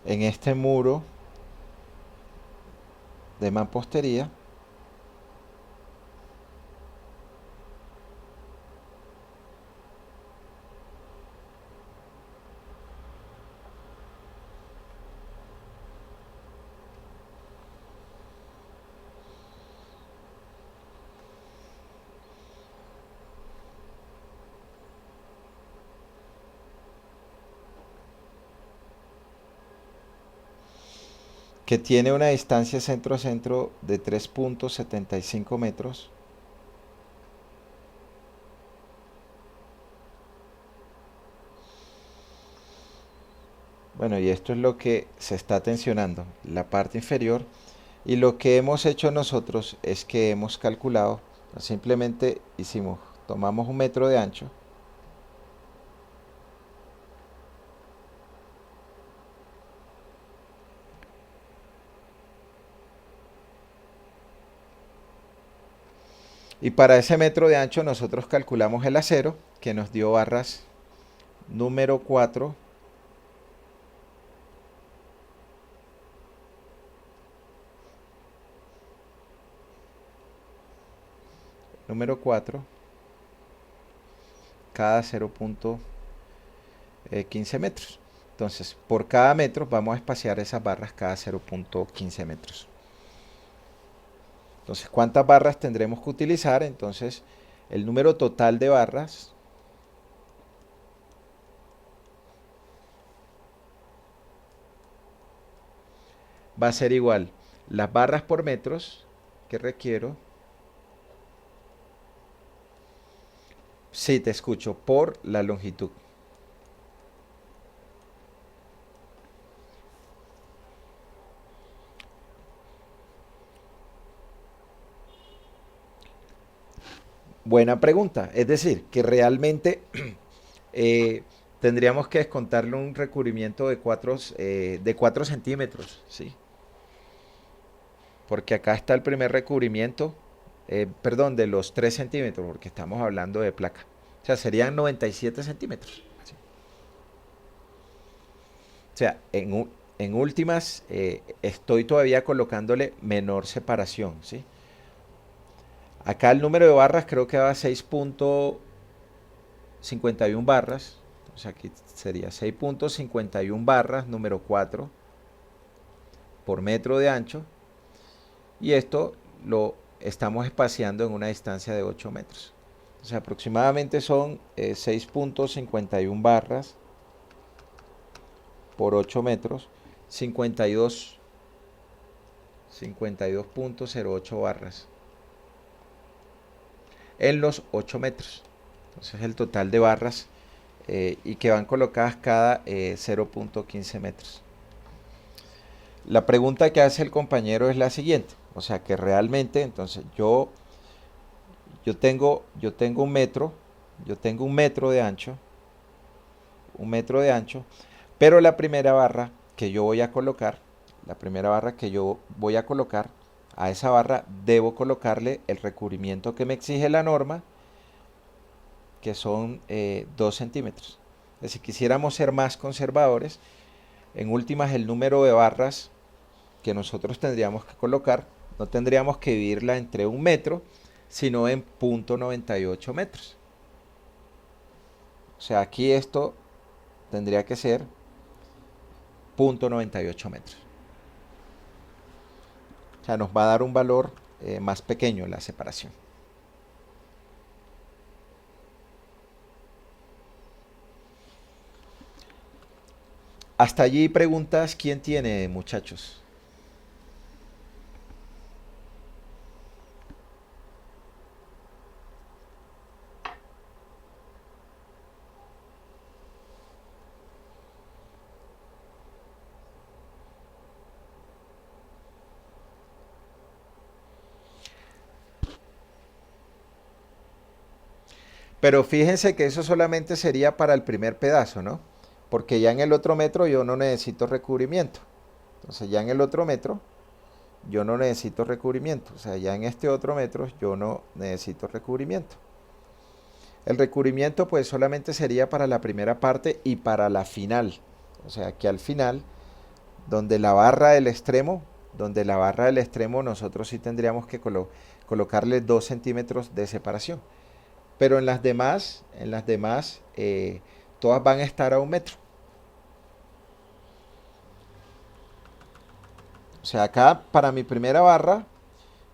Speaker 1: en este muro de mampostería. Que tiene una distancia centro a centro de 3.75 metros. Bueno, y esto es lo que se está tensionando, la parte inferior. Y lo que hemos hecho nosotros es que hemos calculado, simplemente tomamos 1 metro de ancho y para ese metro de ancho nosotros calculamos el acero que nos dio barras número 4, número 4 cada 0.15 metros. Entonces, por cada metro vamos a espaciar esas barras cada 0.15 metros. Entonces, ¿cuántas barras tendremos que utilizar? Entonces, el número total de barras va a ser igual las barras por metros que requiero. Sí, te escucho, por la longitud. Buena pregunta. Es decir, que realmente eh, tendríamos que descontarle un recubrimiento de 4 centímetros, ¿sí? Porque acá está el primer recubrimiento, perdón, de los 3 centímetros, porque estamos hablando de placa. O sea, serían 97 centímetros. ¿Sí? O sea, en últimas, estoy todavía colocándole menor separación, ¿sí? Acá el número de barras creo que va a 6.51 barras. Entonces aquí sería 6.51 barras, número 4 por metro de ancho. Y esto lo estamos espaciando en una distancia de 8 metros. O sea, aproximadamente son 6.51 barras por 8 metros, 52.08 barras en los 8 metros. Entonces el total de barras y que van colocadas cada 0.15 metros. La pregunta que hace el compañero es la siguiente, o sea que realmente, entonces yo tengo 1 metro, yo tengo 1 metro de ancho, 1 metro de ancho, pero la primera barra que yo voy a colocar, la primera barra que yo voy a colocar, a esa barra debo colocarle el recubrimiento que me exige la norma, que son 2 centímetros. Si quisiéramos ser más conservadores, en últimas el número de barras que nosotros tendríamos que colocar, no tendríamos que dividirla entre 1 metro, sino en 0.98 metros. O sea, aquí esto tendría que ser 0.98 metros. O sea, nos va a dar un valor más pequeño la separación. Hasta allí preguntas, ¿quién tiene, muchachos? Pero fíjense que eso solamente sería para el primer pedazo, ¿no? Porque ya en el otro metro yo no necesito recubrimiento. Entonces ya en el otro metro yo no necesito recubrimiento. O sea, ya en este otro metro yo no necesito recubrimiento. El recubrimiento pues solamente sería para la primera parte y para la final. O sea, que al final, donde la barra del extremo, nosotros sí tendríamos que colocarle 2 centímetros de separación. Pero en las demás, todas van a estar a 1 metro. O sea, acá para mi primera barra,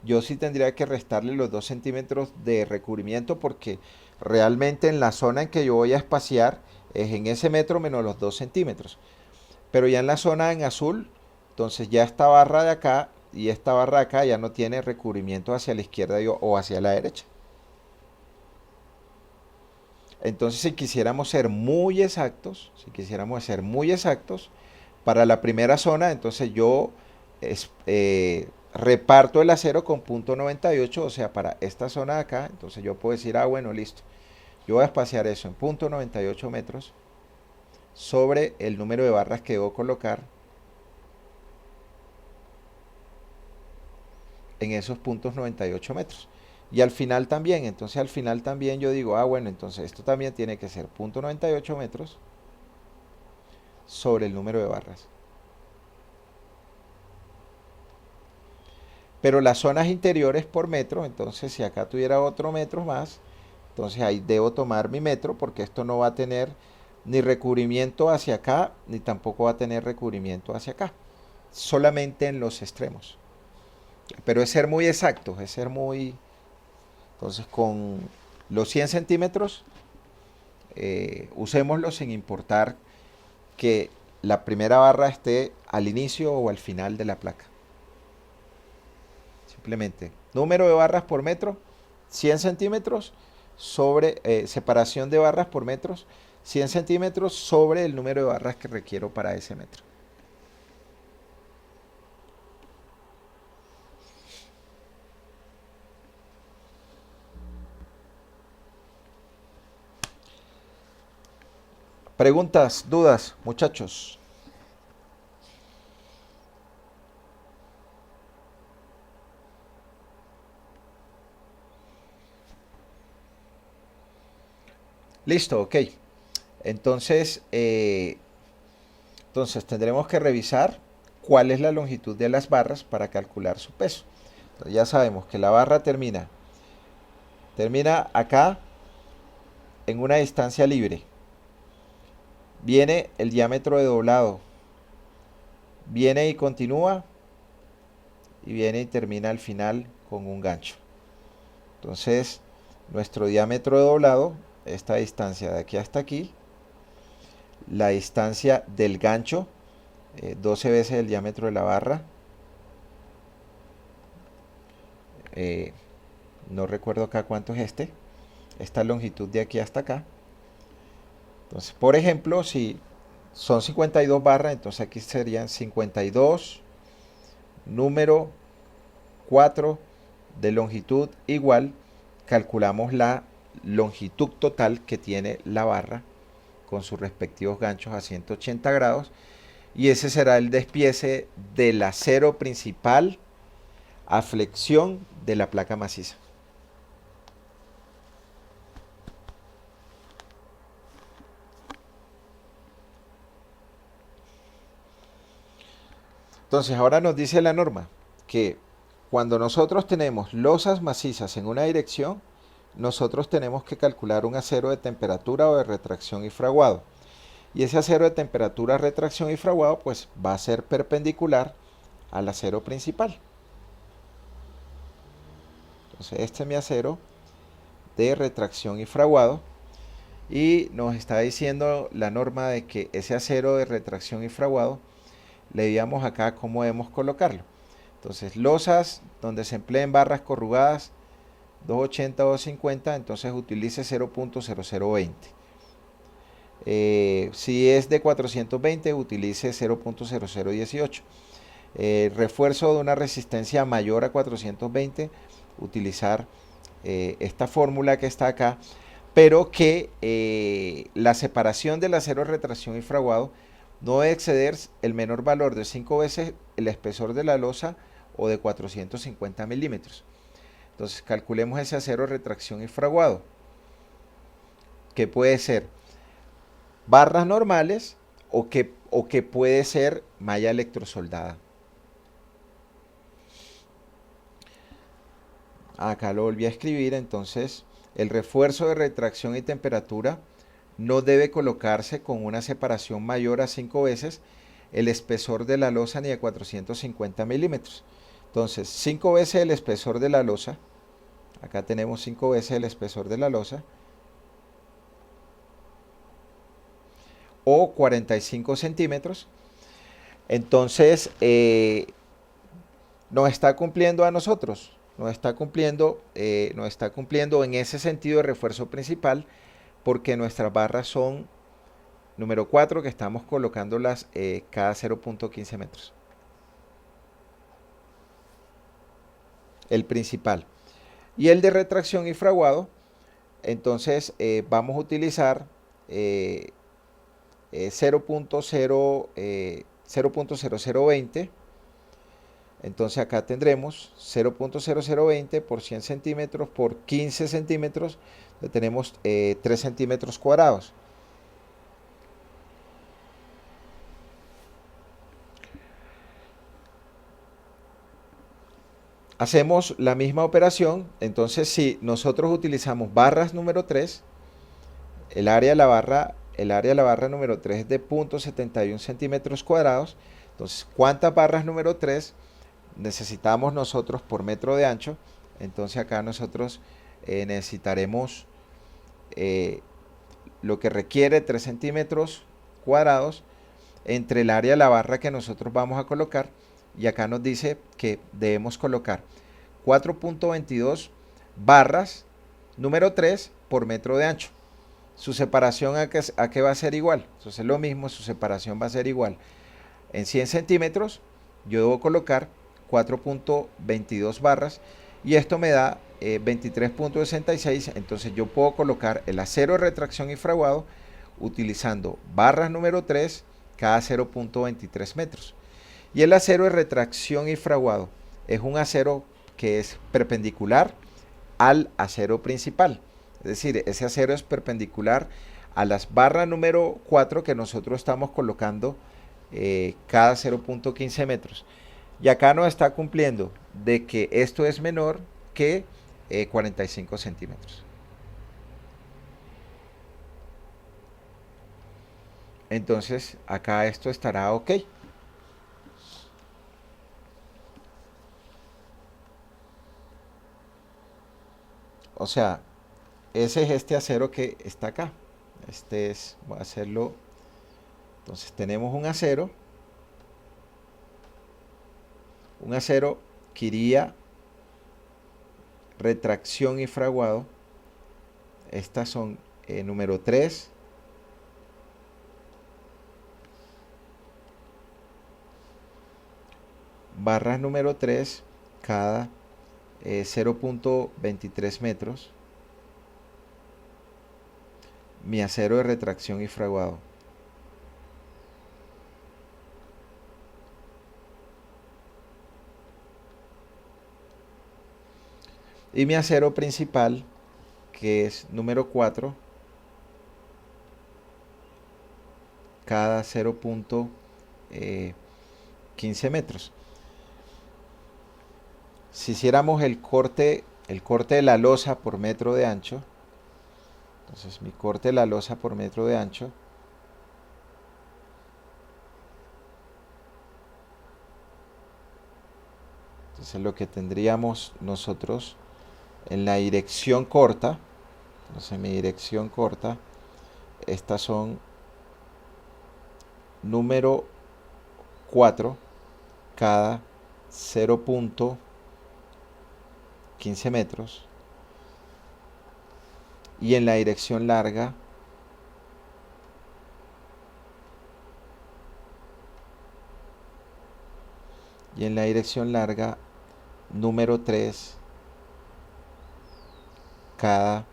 Speaker 1: yo sí tendría que restarle los 2 centímetros de recubrimiento porque realmente en la zona en que yo voy a espaciar es en ese metro menos los 2 centímetros. Pero ya en la zona en azul, entonces ya esta barra de acá y esta barra de acá ya no tiene recubrimiento hacia la izquierda o hacia la derecha. Entonces si quisiéramos ser muy exactos, para la primera zona, entonces yo reparto el acero con punto 98, o sea, para esta zona de acá, entonces yo puedo decir, ah, bueno, listo. Yo voy a espaciar eso en punto 98 metros sobre el número de barras que debo colocar en esos puntos 98 metros. Y al final también, entonces al final también yo digo, ah, bueno, entonces esto también tiene que ser punto 98 metros sobre el número de barras. Pero las zonas interiores por metro, entonces si acá tuviera otro metro más, entonces ahí debo tomar mi metro porque esto no va a tener ni recubrimiento hacia acá, ni tampoco va a tener recubrimiento hacia acá. Solamente en los extremos. Pero es ser muy exacto, es ser muy... Entonces con los 100 centímetros, usémoslos sin importar que la primera barra esté al inicio o al final de la placa. Simplemente, número de barras por metro, 100 centímetros sobre separación de barras por metros, 100 centímetros sobre el número de barras que requiero para ese metro. Preguntas, dudas, muchachos. Listo, ok. Entonces, tendremos que revisar cuál es la longitud de las barras para calcular su peso. Entonces, ya sabemos que la barra termina acá en una distancia libre. Viene el diámetro de doblado. Viene y continúa. Y viene y termina al final con un gancho. Entonces, nuestro diámetro de doblado, esta distancia de aquí hasta aquí, la distancia del gancho, 12 veces el diámetro de la barra. No recuerdo acá cuánto es esta longitud de aquí hasta acá. Entonces, por ejemplo, si son 52 barras, entonces aquí serían 52 número 4 de longitud igual, calculamos la longitud total que tiene la barra con sus respectivos ganchos a 180 grados y ese será el despiece del acero principal a flexión de la placa maciza. Entonces ahora nos dice la norma que cuando nosotros tenemos losas macizas en una dirección, nosotros tenemos que calcular un acero de temperatura o de retracción y fraguado. Y ese acero de temperatura, retracción y fraguado pues va a ser perpendicular al acero principal. Entonces este es mi acero de retracción y fraguado. Y nos está diciendo la norma de que ese acero de retracción y fraguado le digamos acá cómo debemos colocarlo. Entonces losas donde se empleen barras corrugadas 280 o 250, entonces utilice 0.0020. Si es de 420, utilice 0.0018. Refuerzo de una resistencia mayor a 420, utilizar esta fórmula que está acá pero que la separación del acero de retracción y fraguado no debe exceder el menor valor de 5 veces el espesor de la losa o de 450 milímetros. Entonces calculemos ese acero de retracción y fraguado, que puede ser barras normales o que puede ser malla electrosoldada. Acá lo volví a escribir, entonces el refuerzo de retracción y temperatura no debe colocarse con una separación mayor a 5 veces el espesor de la losa ni de 450 milímetros. Entonces 5 veces el espesor de la losa, acá tenemos 5 veces el espesor de la losa, o 45 centímetros, entonces nos está cumpliendo a nosotros, nos está cumpliendo en ese sentido de refuerzo principal, porque nuestras barras son número 4, que estamos colocándolas cada 0.15 metros. El principal. Y el de retracción y fraguado, entonces vamos a utilizar 0.0020. Entonces acá tendremos 0.0020 por 100 centímetros por 15 centímetros, tenemos 3 centímetros cuadrados. Hacemos la misma operación, entonces si nosotros utilizamos barras número 3, el área de la barra número 3 es de 0.71 centímetros cuadrados, entonces ¿cuántas barras número 3 necesitamos nosotros por metro de ancho? Entonces acá nosotros necesitaremos lo que requiere 3 centímetros cuadrados entre el área de la barra que nosotros vamos a colocar, y acá nos dice que debemos colocar 4.22 barras número 3 por metro de ancho. Su separación a qué va a ser igual, entonces lo mismo, su separación va a ser igual. En 100 centímetros yo debo colocar 4.22 barras y esto me da 23.66, entonces yo puedo colocar el acero de retracción y fraguado utilizando barras número 3 cada 0.23 metros. Y el acero de retracción y fraguado es un acero que es perpendicular al acero principal. Es decir, ese acero es perpendicular a las barras número 4 que nosotros estamos colocando cada 0.15 metros. Y acá nos está cumpliendo de que esto es menor que 45 centímetros. Entonces acá esto estará ok. O sea, ese es este acero que está acá. Este es, voy a hacerlo. Entonces tenemos un acero que iría retracción y fraguado. Estas son número 3. Barras número 3 cada 0.23 metros. Mi acero de retracción y fraguado. Y mi acero principal, que es número 4, cada 0.15 metros. Si hiciéramos el corte de la losa por metro de ancho, entonces mi corte de la losa por metro de ancho entonces lo que tendríamos nosotros en la dirección corta, entonces mi dirección corta, estas son número 4 cada 0.15 metros, y en la dirección larga número 3 cada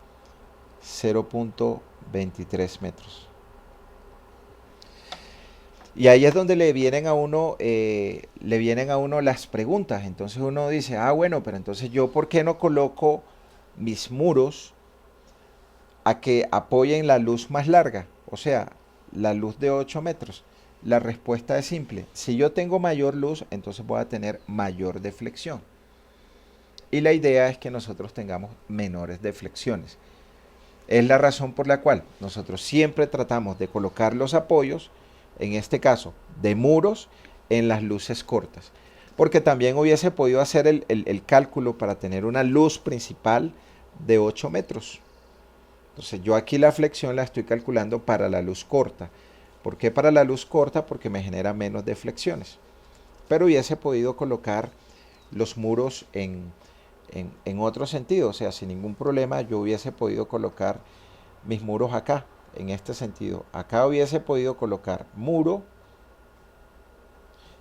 Speaker 1: 0.23 metros. Y ahí es donde le vienen a uno las preguntas. Entonces uno dice, bueno, pero entonces yo, ¿por qué no coloco mis muros a que apoyen la luz más larga? O sea, la luz de 8 metros. La respuesta es simple. Si yo tengo mayor luz, entonces voy a tener mayor deflexión. Y la idea es que nosotros tengamos menores deflexiones. Es la razón por la cual nosotros siempre tratamos de colocar los apoyos, en este caso de muros, en las luces cortas. Porque también hubiese podido hacer el cálculo para tener una luz principal de 8 metros. Entonces yo aquí la flexión la estoy calculando para la luz corta. ¿Por qué para la luz corta? Porque me genera menos deflexiones. Pero hubiese podido colocar los muros en otro sentido, o sea, sin ningún problema yo hubiese podido colocar mis muros acá, en este sentido. Acá hubiese podido colocar muro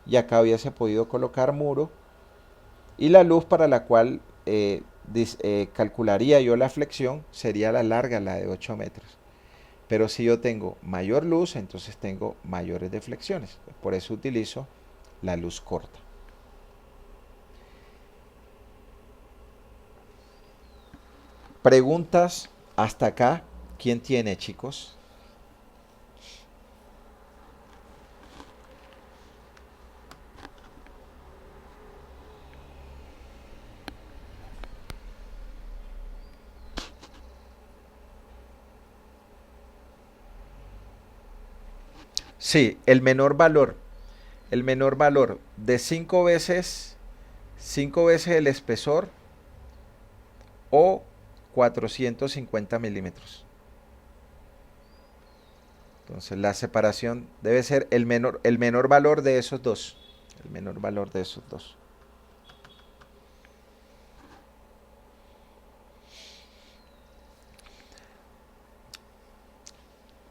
Speaker 1: y acá hubiese podido colocar muro, y la luz para la cual calcularía yo la flexión sería la larga, la de 8 metros. Pero si yo tengo mayor luz, entonces tengo mayores deflexiones. Por eso utilizo la luz corta. Preguntas hasta acá. ¿Quién tiene, chicos? Sí, el menor valor de 5 veces el espesor o 450 milímetros. Entonces la separación debe ser el menor valor de esos dos. El menor valor de esos dos.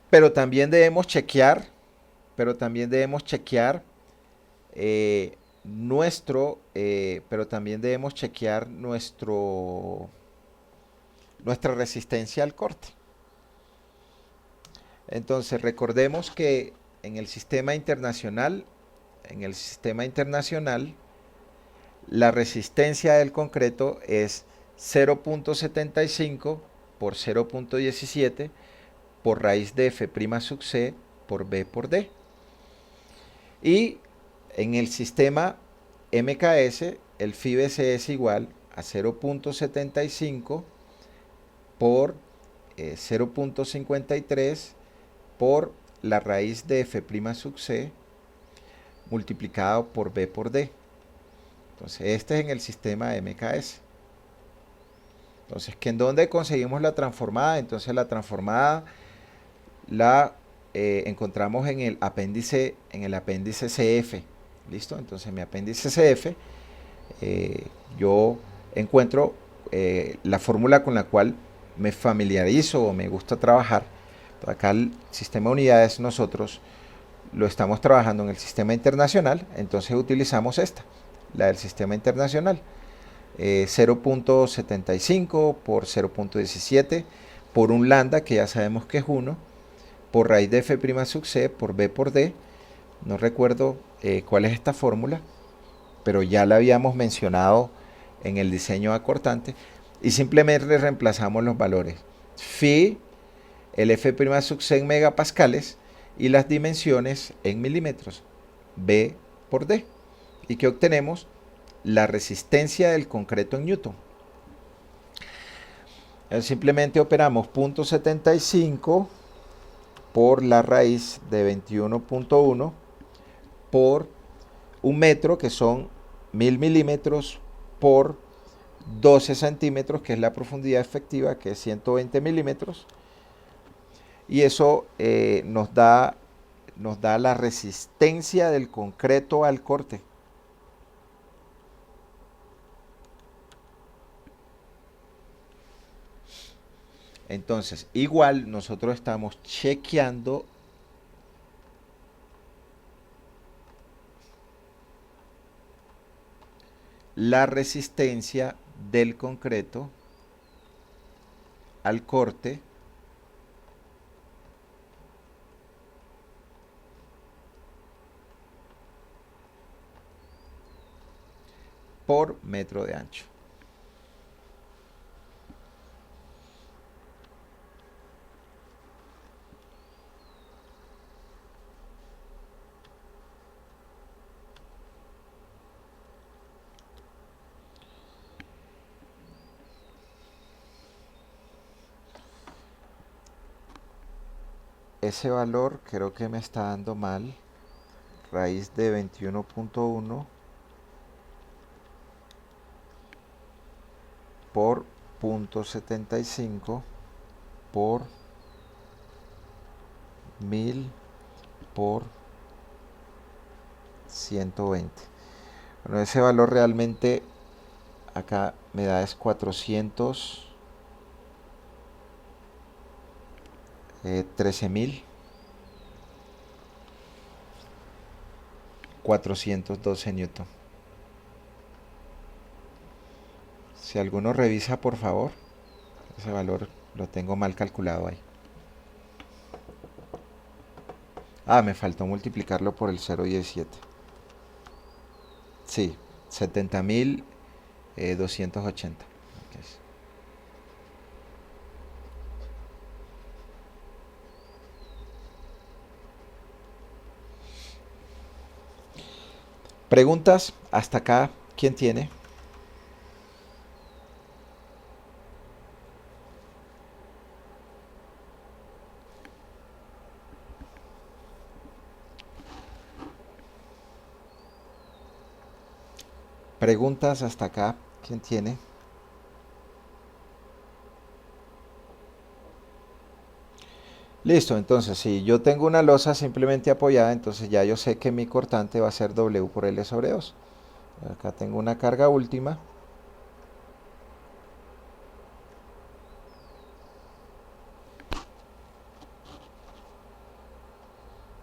Speaker 1: Pero también debemos chequear, nuestra resistencia al corte. Entonces recordemos que en el sistema internacional, la resistencia del concreto es 0.75 por 0.17 por raíz de F' sub C por B por D. Y en el sistema MKS, el FIBC es igual a 0.75 por 0.53 por la raíz de F' sub C multiplicado por B por D. Entonces, este es en el sistema MKS. Entonces, ¿en dónde conseguimos la transformada? Entonces, la transformada la encontramos en el apéndice CF. ¿Listo? Entonces, en mi apéndice CF, yo encuentro la fórmula con la cual me familiarizo o me gusta trabajar. Acá el sistema de unidades nosotros lo estamos trabajando en el sistema internacional, entonces utilizamos esta, la del sistema internacional. 0.75 por 0.17 por un lambda, que ya sabemos que es 1, por raíz de F' sub C por B por D. No recuerdo cuál es esta fórmula, pero ya la habíamos mencionado en el diseño acortante, y simplemente reemplazamos los valores. Phi, el F' sub C en megapascales y las dimensiones en milímetros, B por D. ¿Y qué obtenemos? La resistencia del concreto en Newton. Simplemente operamos 0.75 por la raíz de 21.1 por un metro, que son 1000 milímetros, por 12 centímetros, que es la profundidad efectiva, que es 120 milímetros. Y eso nos da la resistencia del concreto al corte. Entonces, igual nosotros estamos chequeando la resistencia del concreto al corte por metro de ancho. Ese valor creo que me está dando mal. Raíz de 21.1 por 0.75 por 1000 por 120. Bueno, ese valor realmente acá me da es 13.412 newton. Si alguno revisa, por favor, ese valor lo tengo mal calculado ahí. Ah, me faltó multiplicarlo por el 0,17. Sí, 70.280. Okay. Preguntas hasta acá. ¿Quién tiene? Preguntas hasta acá. ¿Quién tiene? Listo, entonces si yo tengo una losa simplemente apoyada, entonces ya yo sé que mi cortante va a ser W por L sobre 2. Acá tengo una carga última.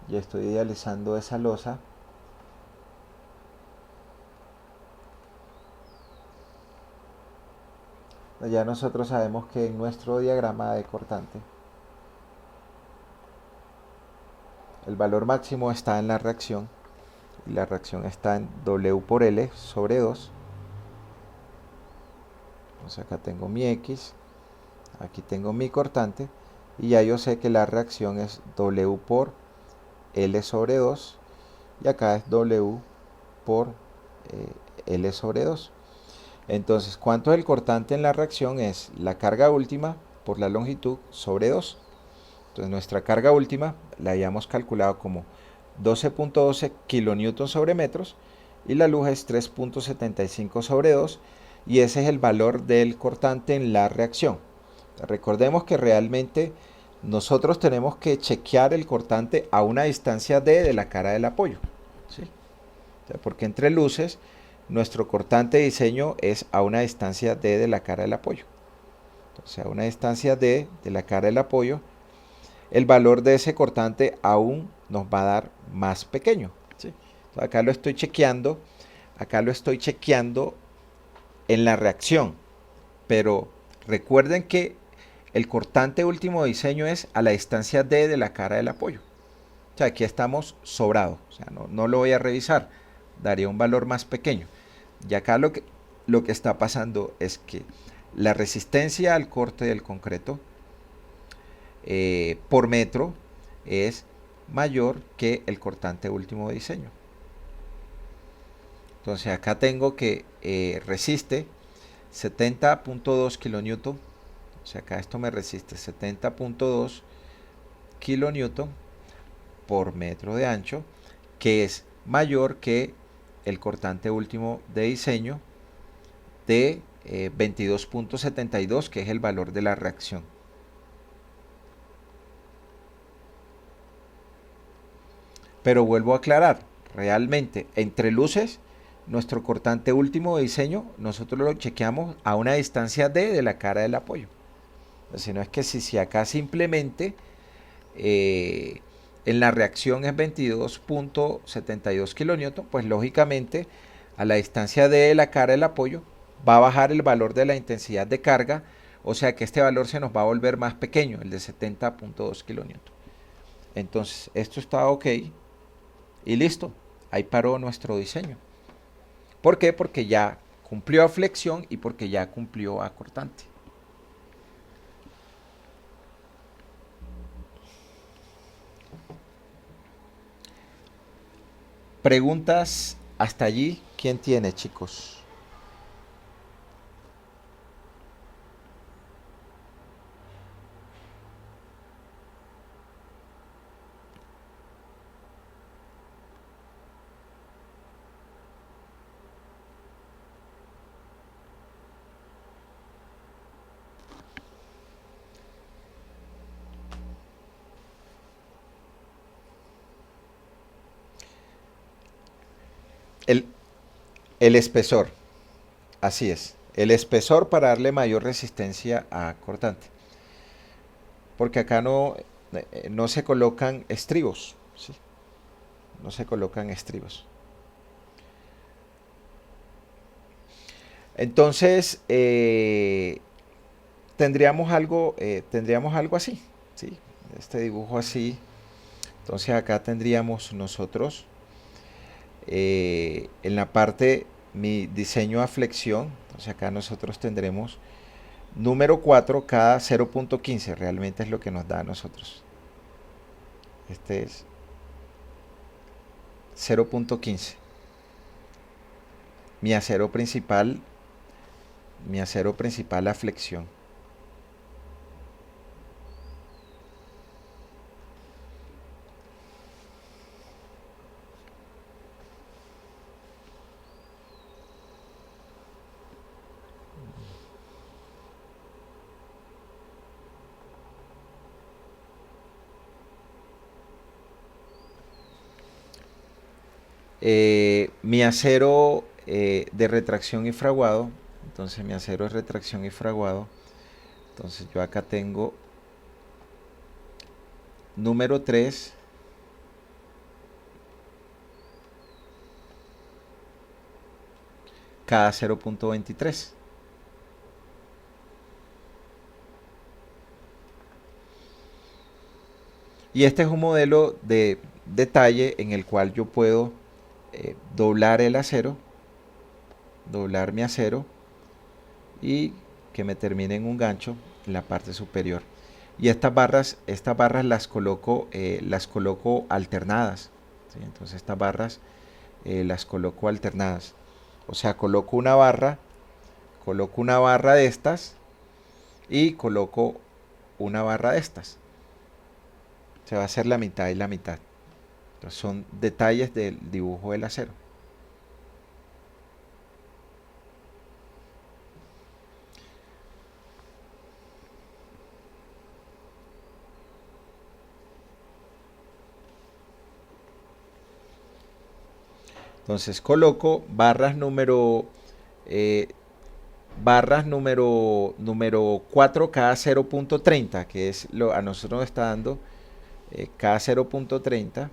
Speaker 1: Ya estoy idealizando esa losa. Ya nosotros sabemos que en nuestro diagrama de cortante el valor máximo está en la reacción y la reacción está en W por L sobre 2. Entonces acá tengo mi X, aquí tengo mi cortante y ya yo sé que la reacción es W por L sobre 2 y acá es W por L sobre 2. Entonces, ¿cuánto es el cortante en la reacción? Es la carga última por la longitud sobre 2. Entonces, nuestra carga última la habíamos calculado como 12.12 kilonewton sobre metros y la luz es 3.75 sobre 2 y ese es el valor del cortante en la reacción. Recordemos que realmente nosotros tenemos que chequear el cortante a una distancia D de la cara del apoyo, ¿sí? O sea, porque entre luces nuestro cortante de diseño es a una distancia D de la cara del apoyo. Entonces a una distancia D de la cara del apoyo, el valor de ese cortante aún nos va a dar más pequeño, ¿sí? Entonces, acá lo estoy chequeando en la reacción, pero recuerden que el cortante último de diseño es a la distancia D de la cara del apoyo. O sea, aquí estamos sobrados, o sea, no lo voy a revisar, daría un valor más pequeño. Y acá lo que está pasando es que la resistencia al corte del concreto por metro es mayor que el cortante último de diseño. Entonces acá tengo que resiste 70.2 kilonewton. O sea, acá esto me resiste 70.2 kilonewton por metro de ancho, que es mayor que el cortante último de diseño de 22.72, que es el valor de la reacción. Pero vuelvo a aclarar, realmente entre luces, nuestro cortante último de diseño, nosotros lo chequeamos a una distancia D de la cara del apoyo. Si no es que si acá simplemente en la reacción es 22.72 kilonewton, pues lógicamente a la distancia D de la cara del apoyo va a bajar el valor de la intensidad de carga, o sea que este valor se nos va a volver más pequeño, el de 70.2 kilonewton. Entonces esto está ok y listo, ahí paró nuestro diseño. ¿Por qué? Porque ya cumplió a flexión y porque ya cumplió a cortante. Preguntas hasta allí. ¿Quién tiene, chicos? El, el espesor, así es. El espesor para darle mayor resistencia a cortante. Porque acá no se colocan estribos, ¿sí? No se colocan estribos. Entonces, tendríamos algo así, ¿sí? Este dibujo así. Entonces acá tendríamos nosotros en la parte mi diseño a flexión. Entonces acá nosotros tendremos número 4 cada 0.15. Realmente es lo que nos da a nosotros. Este es 0.15. Mi acero principal a flexión. Mi acero de retracción y fraguado. Entonces mi acero es retracción y fraguado. Entonces yo acá tengo número 3 cada 0.23. Y este es un modelo de detalle en el cual yo puedo doblar el acero, doblar mi acero y que me termine en un gancho en la parte superior. Y estas barras las coloco alternadas, ¿sí? Entonces estas barras las coloco alternadas. O sea, coloco una barra de estas y coloco una barra de estas. Se va a hacer la mitad y la mitad. Entonces son detalles del dibujo del acero. Entonces coloco número 4 cada 0.30, que es a nosotros nos está dando cada 0.30.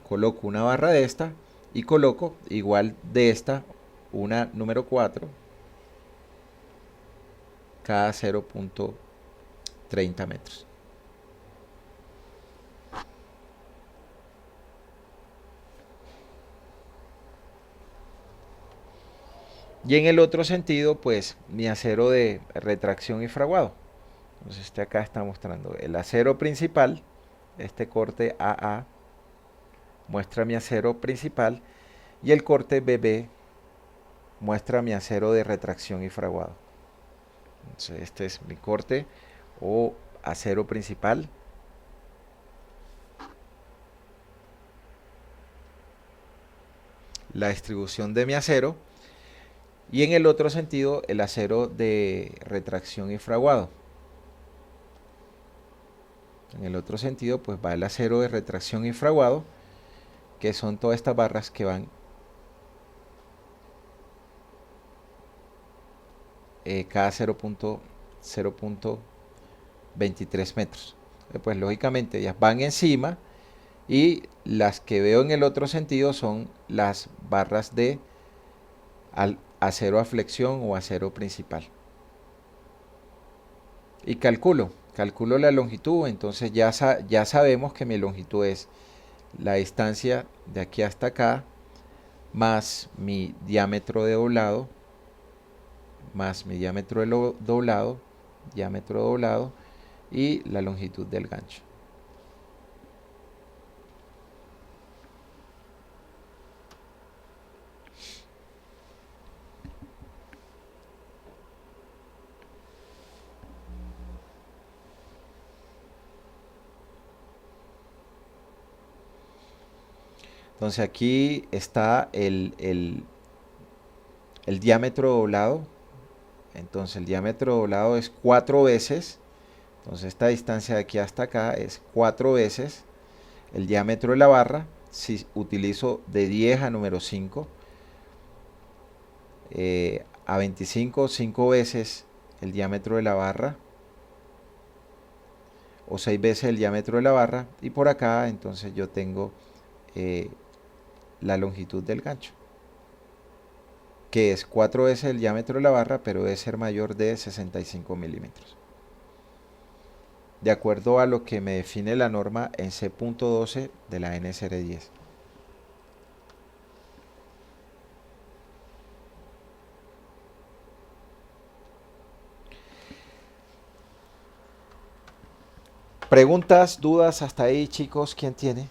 Speaker 1: Coloco una barra de esta y coloco igual de esta una número 4 cada 0.30 metros. Y en el otro sentido, pues mi acero de retracción y fraguado. Entonces este acá está mostrando el acero principal, este corte AA muestra mi acero principal y el corte BB muestra mi acero de retracción y fraguado. Entonces este es mi corte o acero principal. La distribución de mi acero. Y en el otro sentido, el acero de retracción y fraguado. En el otro sentido, pues va el acero de retracción y fraguado, que son todas estas barras que van cada 0.23 metros. Pues lógicamente ellas van encima y las que veo en el otro sentido son las barras de acero a flexión o acero principal. Y calculo la longitud, entonces ya sabemos que mi longitud es la distancia de aquí hasta acá más mi diámetro de doblado, más mi diámetro de doblado, diámetro doblado y la longitud del gancho. Entonces aquí está el diámetro doblado. Entonces el diámetro doblado es 4 veces. Entonces esta distancia de aquí hasta acá es 4 veces el diámetro de la barra. Si utilizo de 10 a número 5, a 25, 5 veces el diámetro de la barra, o 6 veces el diámetro de la barra, y por acá entonces yo tengo la longitud del gancho, que es 4 veces el diámetro de la barra, pero debe ser mayor de 65 milímetros. De acuerdo a lo que me define la norma en C.12 de la NSR 10. Preguntas, dudas hasta ahí, chicos, ¿quién tiene?